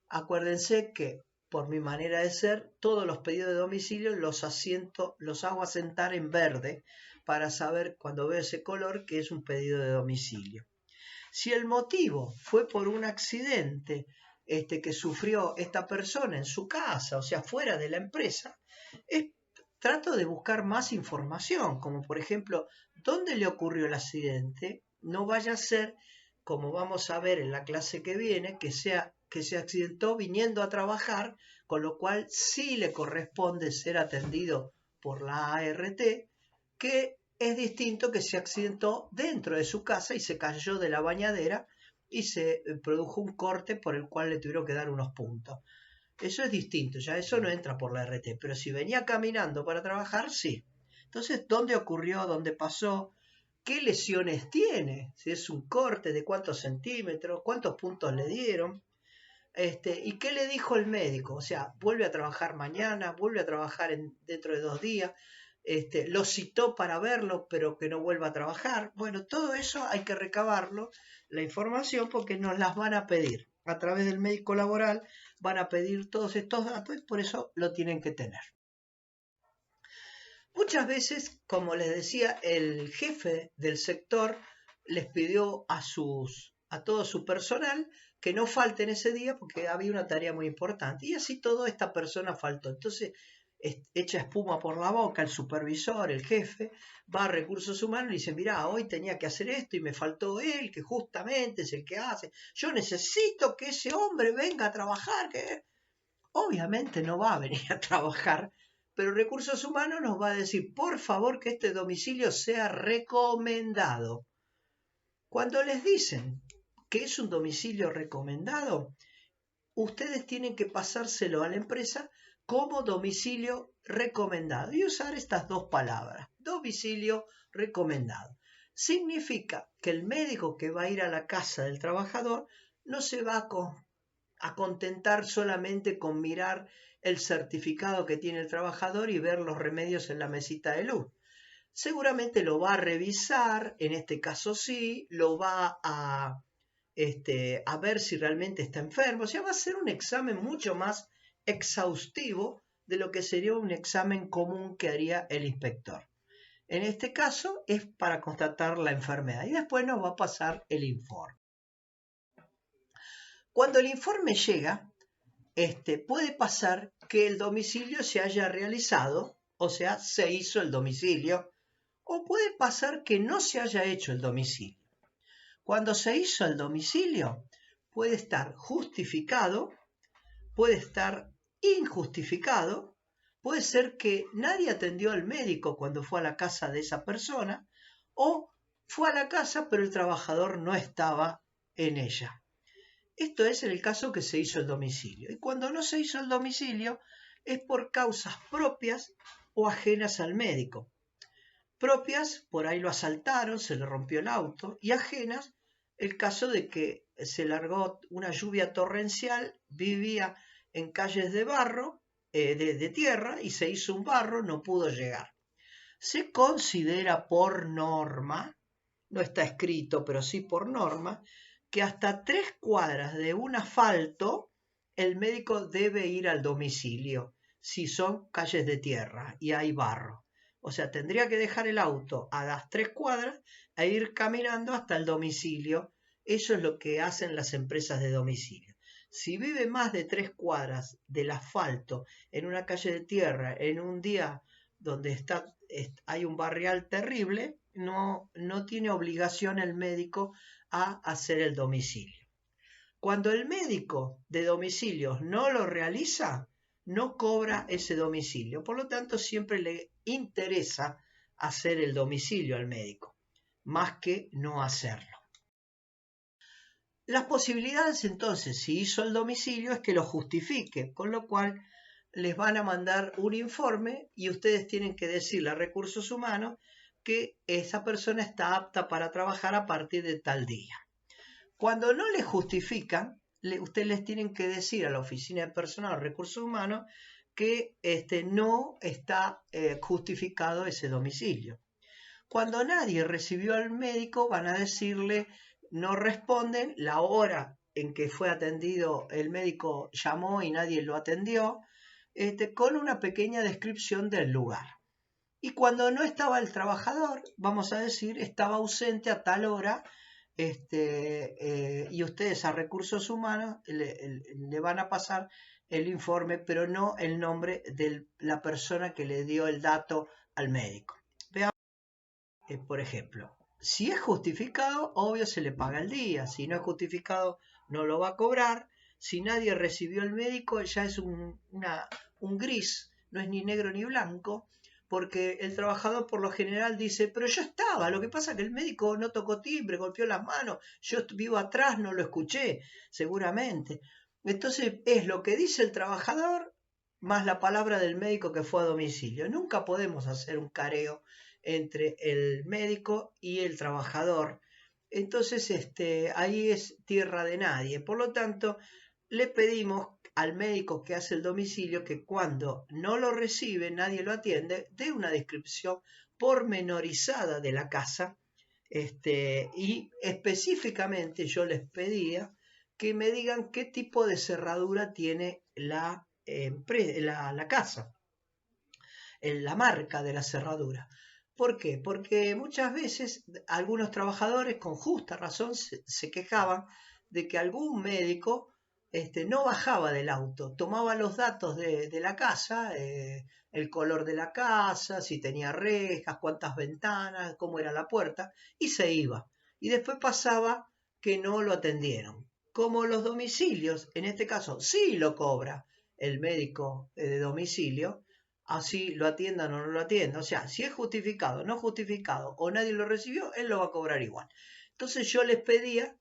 Acuérdense que por mi manera de ser, todos los pedidos de domicilio los hago asentar en verde para saber cuando veo ese color que es un pedido de domicilio. Si el motivo fue por un accidente que sufrió esta persona en su casa, o sea, fuera de la empresa, trato de buscar más información, como por ejemplo, ¿dónde le ocurrió el accidente? No vaya a ser, como vamos a ver en la clase que viene, que se accidentó viniendo a trabajar, con lo cual sí le corresponde ser atendido por la ART, que es distinto que se accidentó dentro de su casa y se cayó de la bañadera y se produjo un corte por el cual le tuvieron que dar unos puntos. Eso es distinto, ya eso no entra por la RT, pero si venía caminando para trabajar, sí. Entonces, ¿dónde ocurrió? ¿Dónde pasó? ¿Qué lesiones tiene? Si es un corte, de cuántos centímetros, cuántos puntos le dieron. ¿Y qué le dijo el médico? O sea, vuelve a trabajar mañana, vuelve a trabajar dentro de 2 días, lo citó para verlo, pero que no vuelva a trabajar. Bueno, todo eso hay que recabarlo, la información, porque nos las van a pedir. A través del médico laboral van a pedir todos estos datos y por eso lo tienen que tener. Muchas veces, como les decía, el jefe del sector les pidió a todo su personal que no falten ese día porque había una tarea muy importante. Y así toda esta persona faltó. Entonces, echa espuma por la boca el supervisor, el jefe, va a recursos humanos y dice, mirá, hoy tenía que hacer esto y me faltó él, que justamente es el que hace. Yo necesito que ese hombre venga a trabajar. Que obviamente no va a venir a trabajar, pero Recursos Humanos nos va a decir, por favor, que este domicilio sea recomendado. Cuando les dicen que es un domicilio recomendado, ustedes tienen que pasárselo a la empresa como domicilio recomendado y usar estas dos palabras, domicilio recomendado. Significa que el médico que va a ir a la casa del trabajador no se va a contentar solamente con mirar el certificado que tiene el trabajador y ver los remedios en la mesita de luz. Seguramente lo va a revisar, en este caso sí, lo va a ver si realmente está enfermo. O sea, va a ser un examen mucho más exhaustivo de lo que sería un examen común que haría el inspector. En este caso es para constatar la enfermedad y después nos va a pasar el informe. Cuando el informe llega, puede pasar que el domicilio se haya realizado, o sea, se hizo el domicilio, o puede pasar que no se haya hecho el domicilio. Cuando se hizo el domicilio, puede estar justificado, puede estar injustificado, puede ser que nadie atendió al médico cuando fue a la casa de esa persona, o fue a la casa pero el trabajador no estaba en ella. Esto es en el caso que se hizo el domicilio. Y cuando no se hizo el domicilio es por causas propias o ajenas al médico. Propias, por ahí lo asaltaron, se le rompió el auto, y ajenas, el caso de que se largó una lluvia torrencial, vivía en calles de barro, de tierra, y se hizo un barro, no pudo llegar. Se considera por norma, no está escrito, pero sí por norma, que hasta 3 cuadras de un asfalto el médico debe ir al domicilio, si son calles de tierra y hay barro. O sea, tendría que dejar el auto a las 3 cuadras e ir caminando hasta el domicilio. Eso es lo que hacen las empresas de domicilio. Si vive más de 3 cuadras del asfalto en una calle de tierra en un día donde hay un barrial terrible, no tiene obligación el médico a hacer el domicilio. Cuando el médico de domicilios no lo realiza, no cobra ese domicilio. Por lo tanto, siempre le interesa hacer el domicilio al médico, más que no hacerlo. Las posibilidades entonces, si hizo el domicilio, es que lo justifique, con lo cual les van a mandar un informe y ustedes tienen que decirle a Recursos Humanos que esa persona está apta para trabajar a partir de tal día. Cuando no les justifican, ustedes les tienen que decir a la Oficina de Personal Recursos Humanos que no está justificado ese domicilio. Cuando nadie recibió al médico, van a decirle, no responden, la hora en que fue atendido el médico llamó y nadie lo atendió, con una pequeña descripción del lugar. Y cuando no estaba el trabajador, vamos a decir, estaba ausente a tal hora, y ustedes a recursos humanos le van a pasar el informe, pero no el nombre de la persona que le dio el dato al médico. Veamos, por ejemplo, si es justificado, obvio se le paga el día. Si no es justificado, no lo va a cobrar. Si nadie recibió el médico, ya es un gris, no es ni negro ni blanco, porque el trabajador por lo general dice, pero yo estaba, lo que pasa es que el médico no tocó timbre, golpeó las manos, yo vivo atrás, no lo escuché, seguramente. Entonces es lo que dice el trabajador más la palabra del médico que fue a domicilio. Nunca podemos hacer un careo entre el médico y el trabajador. Entonces ahí es tierra de nadie. Por lo tanto, le pedimos al médico que hace el domicilio que cuando no lo recibe, nadie lo atiende, dé una descripción pormenorizada de la casa, y específicamente yo les pedía que me digan qué tipo de cerradura tiene la casa, la marca de la cerradura. ¿Por qué? Porque muchas veces algunos trabajadores con justa razón se quejaban de que algún médico no bajaba del auto, tomaba los datos de la casa, el color de la casa, si tenía rejas, cuántas ventanas, cómo era la puerta, y se iba. Y después pasaba que no lo atendieron. Como los domicilios, en este caso sí lo cobra el médico de domicilio, así lo atiendan o no lo atiendan. O sea, si es justificado, no justificado o nadie lo recibió, él lo va a cobrar igual. Entonces yo les pedía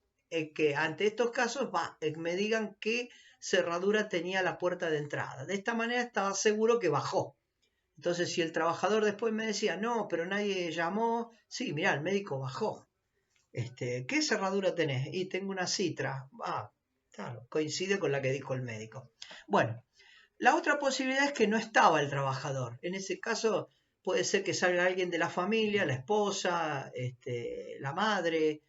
que ante estos casos me digan qué cerradura tenía la puerta de entrada. De esta manera estaba seguro que bajó. Entonces si el trabajador después me decía, no, pero nadie llamó, sí, mirá, el médico bajó. ¿Qué cerradura tenés? Y tengo una Citra. Claro, coincide con la que dijo el médico. Bueno, la otra posibilidad es que no estaba el trabajador. En ese caso puede ser que salga alguien de la familia, la esposa, la madre,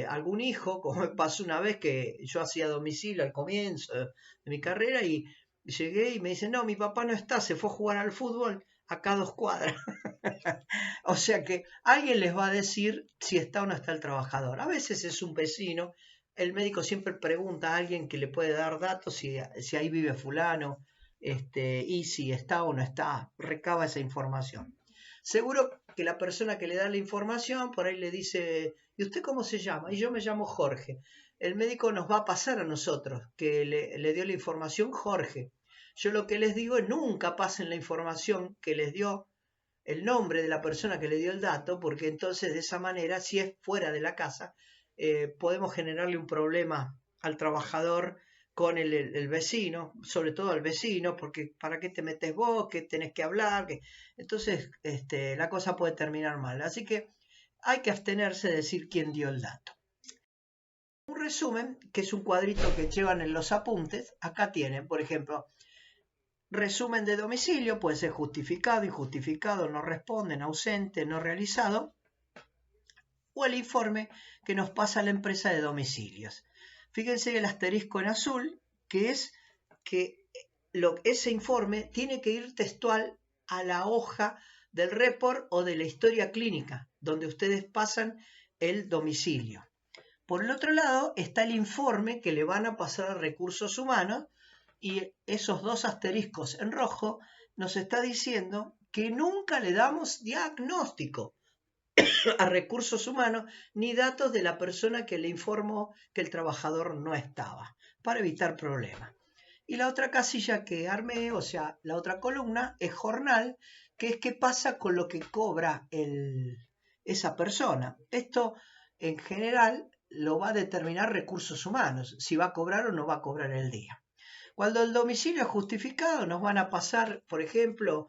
algún hijo, como me pasó una vez que yo hacía domicilio al comienzo de mi carrera y llegué y me dicen, no, mi papá no está, se fue a jugar al fútbol acá a 2 cuadras. O sea que alguien les va a decir si está o no está el trabajador. A veces es un vecino, el médico siempre pregunta a alguien que le puede dar datos si ahí vive fulano, y si está o no está, recaba esa información. Seguro que la persona que le da la información por ahí le dice, ¿y usted cómo se llama? Y yo me llamo Jorge. El médico nos va a pasar a nosotros, que le dio la información Jorge. Yo lo que les digo es nunca pasen la información que les dio el nombre de la persona que le dio el dato, porque entonces de esa manera, si es fuera de la casa, podemos generarle un problema al trabajador con el vecino, sobre todo al vecino, porque ¿para qué te metes vos? ¿Qué tenés que hablar? Entonces la cosa puede terminar mal. Así que hay que abstenerse de decir quién dio el dato. Un resumen, que es un cuadrito que llevan en los apuntes, acá tienen, por ejemplo, resumen de domicilio, puede ser justificado, injustificado, no responden, ausente, no realizado, o el informe que nos pasa la empresa de domicilios. Fíjense el asterisco en azul, que es que ese informe tiene que ir textual a la hoja del report o de la historia clínica, donde ustedes pasan el domicilio. Por el otro lado está el informe que le van a pasar a recursos humanos, y esos 2 asteriscos en rojo nos está diciendo que nunca le damos diagnóstico a recursos humanos ni datos de la persona que le informó que el trabajador no estaba, para evitar problemas. Y la otra casilla que armé, o sea, la otra columna, es jornal, que es qué pasa con lo que cobra esa persona. Esto en general lo va a determinar recursos humanos, si va a cobrar o no va a cobrar el día. Cuando el domicilio es justificado, nos van a pasar, por ejemplo,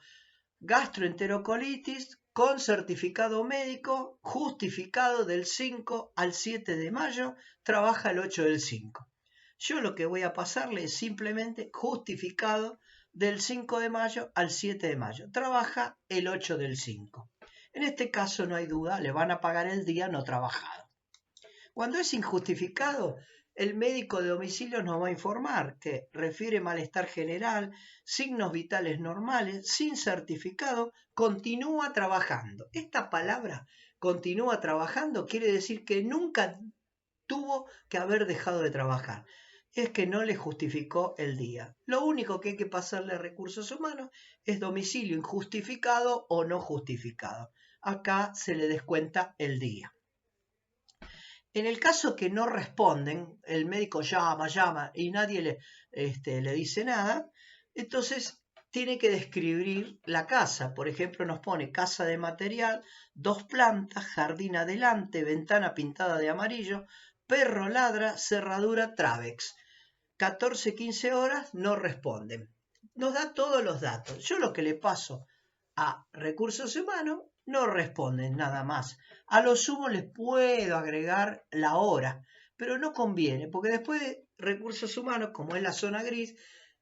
gastroenterocolitis con certificado médico justificado del 5 al 7 de mayo, trabaja el 8 del 5. Yo lo que voy a pasarle es simplemente justificado del 5 de mayo al 7 de mayo, trabaja el 8 del 5. En este caso no hay duda, le van a pagar el día no trabajado. Cuando es injustificado, el médico de domicilio nos va a informar que refiere malestar general, signos vitales normales, sin certificado, continúa trabajando. Esta palabra, continúa trabajando, quiere decir que nunca tuvo que haber dejado de trabajar. Es que no le justificó el día. Lo único que hay que pasarle a recursos humanos es domicilio injustificado o no justificado. Acá se le descuenta el día. En el caso que no responden, el médico llama y nadie le dice nada, entonces tiene que describir la casa. Por ejemplo, nos pone casa de material, 2 plantas, jardín adelante, ventana pintada de amarillo, perro ladra, cerradura Travex. 14, 15 horas no responden. Nos da todos los datos. Yo lo que le paso a recursos humanos no responden nada más. A lo sumo les puedo agregar la hora, pero no conviene, porque después recursos humanos, como es la zona gris,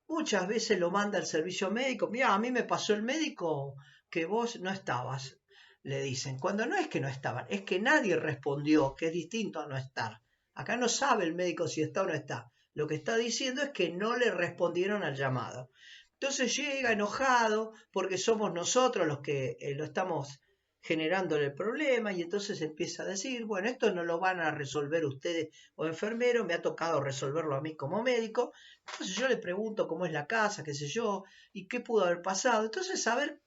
muchas veces lo manda el servicio médico. Mira, a mí me pasó el médico que vos no estabas, le dicen. Cuando no es que no estaban, es que nadie respondió, que es distinto a no estar. Acá no sabe el médico si está o no está. Lo que está diciendo es que no le respondieron al llamado. Entonces llega enojado porque somos nosotros los que lo estamos generando el problema y entonces empieza a decir, bueno, esto no lo van a resolver ustedes o enfermeros, me ha tocado resolverlo a mí como médico. Entonces yo le pregunto cómo es la casa, qué sé yo, y qué pudo haber pasado. Entonces, a ver,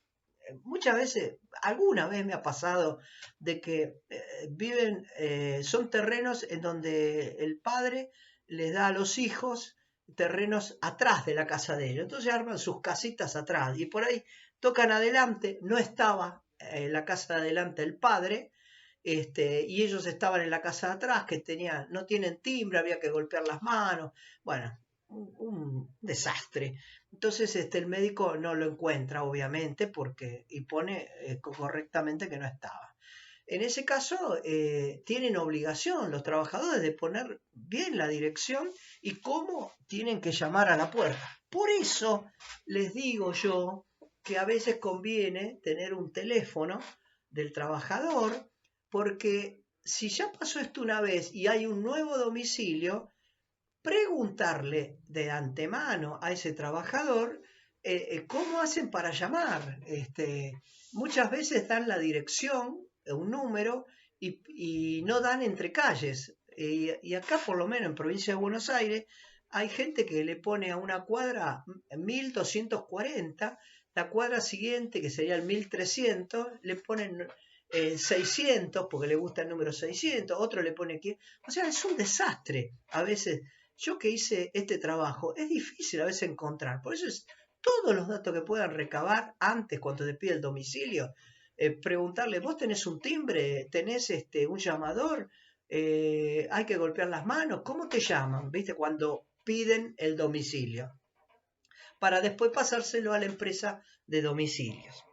muchas veces, alguna vez me ha pasado de que son terrenos en donde el padre les da a los hijos terrenos atrás de la casa de ellos. Entonces arman sus casitas atrás y por ahí tocan adelante, no estaba en la casa de adelante el padre, y ellos estaban en la casa de atrás, que no tienen timbre, había que golpear las manos, bueno, un desastre. Entonces el médico no lo encuentra, obviamente, y pone correctamente que no estaba. En ese caso, tienen obligación los trabajadores de poner bien la dirección y cómo tienen que llamar a la puerta. Por eso les digo yo que a veces conviene tener un teléfono del trabajador, porque si ya pasó esto una vez y hay un nuevo domicilio, preguntarle de antemano a ese trabajador cómo hacen para llamar. Muchas veces dan la dirección, un número, y no dan entre calles. Y acá, por lo menos en provincia de Buenos Aires, hay gente que le pone a una cuadra 1240, la cuadra siguiente, que sería el 1300, le ponen 600 porque le gusta el número 600, otro le pone 500. O sea, es un desastre a veces. Yo que hice este trabajo, es difícil a veces encontrar. Por eso es todos los datos que puedan recabar antes, cuando te pide el domicilio, preguntarle, ¿vos tenés un timbre? ¿Tenés un llamador? ¿Hay que golpear las manos? ¿Cómo te llaman? ¿Viste? Cuando piden el domicilio. Para después pasárselo a la empresa de domicilios.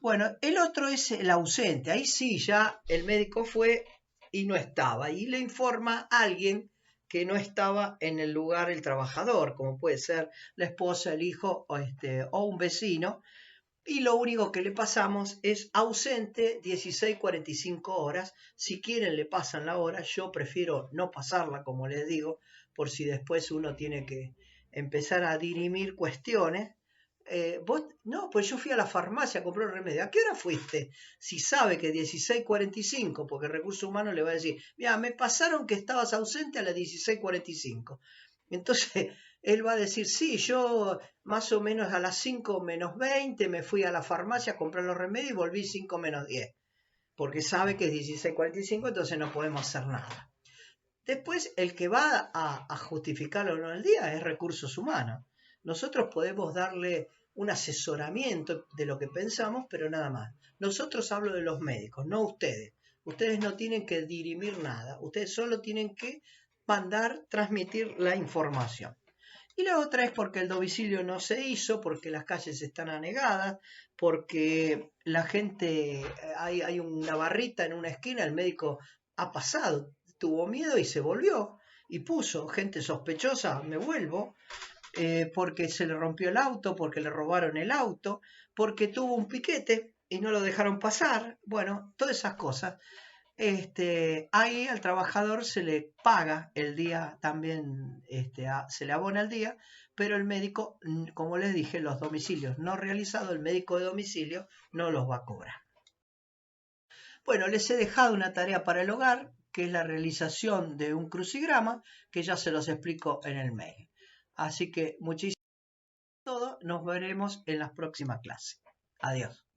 Bueno, el otro es el ausente. Ahí sí, ya el médico fue y no estaba. Y le informa a alguien que no estaba en el lugar el trabajador, como puede ser la esposa, el hijo o un vecino, y lo único que le pasamos es ausente 16:45 horas. Si quieren le pasan la hora, yo prefiero no pasarla, como les digo, por si después uno tiene que empezar a dirimir cuestiones. No, pues yo fui a la farmacia a comprar un remedio. ¿A qué hora fuiste? Si sabe que 16:45, porque Recursos Humanos le va a decir, mira, me pasaron que estabas ausente a las 16:45. Entonces, él va a decir, sí, yo más o menos a las 5 menos 20 me fui a la farmacia a comprar los remedios y volví 5 menos 10, porque sabe que es 16:45, entonces no podemos hacer nada. Después, el que va a justificarlo o no el día es Recursos Humanos. Nosotros podemos darle un asesoramiento de lo que pensamos, pero nada más. Nosotros hablo de los médicos, no ustedes. Ustedes no tienen que dirimir nada. Ustedes solo tienen que transmitir la información. Y la otra es porque el domicilio no se hizo, porque las calles están anegadas, porque la gente, hay una barrita en una esquina, el médico ha pasado, tuvo miedo y se volvió y puso gente sospechosa, me vuelvo, porque se le rompió el auto, porque le robaron el auto, porque tuvo un piquete y no lo dejaron pasar. Bueno, todas esas cosas. Ahí al trabajador se le paga el día también, se le abona el día, pero el médico, como les dije, los domicilios no realizados, el médico de domicilio no los va a cobrar. Bueno, les he dejado una tarea para el hogar, que es la realización de un crucigrama, que ya se los explico en el mail. Así que muchísimas gracias por todo, nos veremos en las próximas clases. Adiós.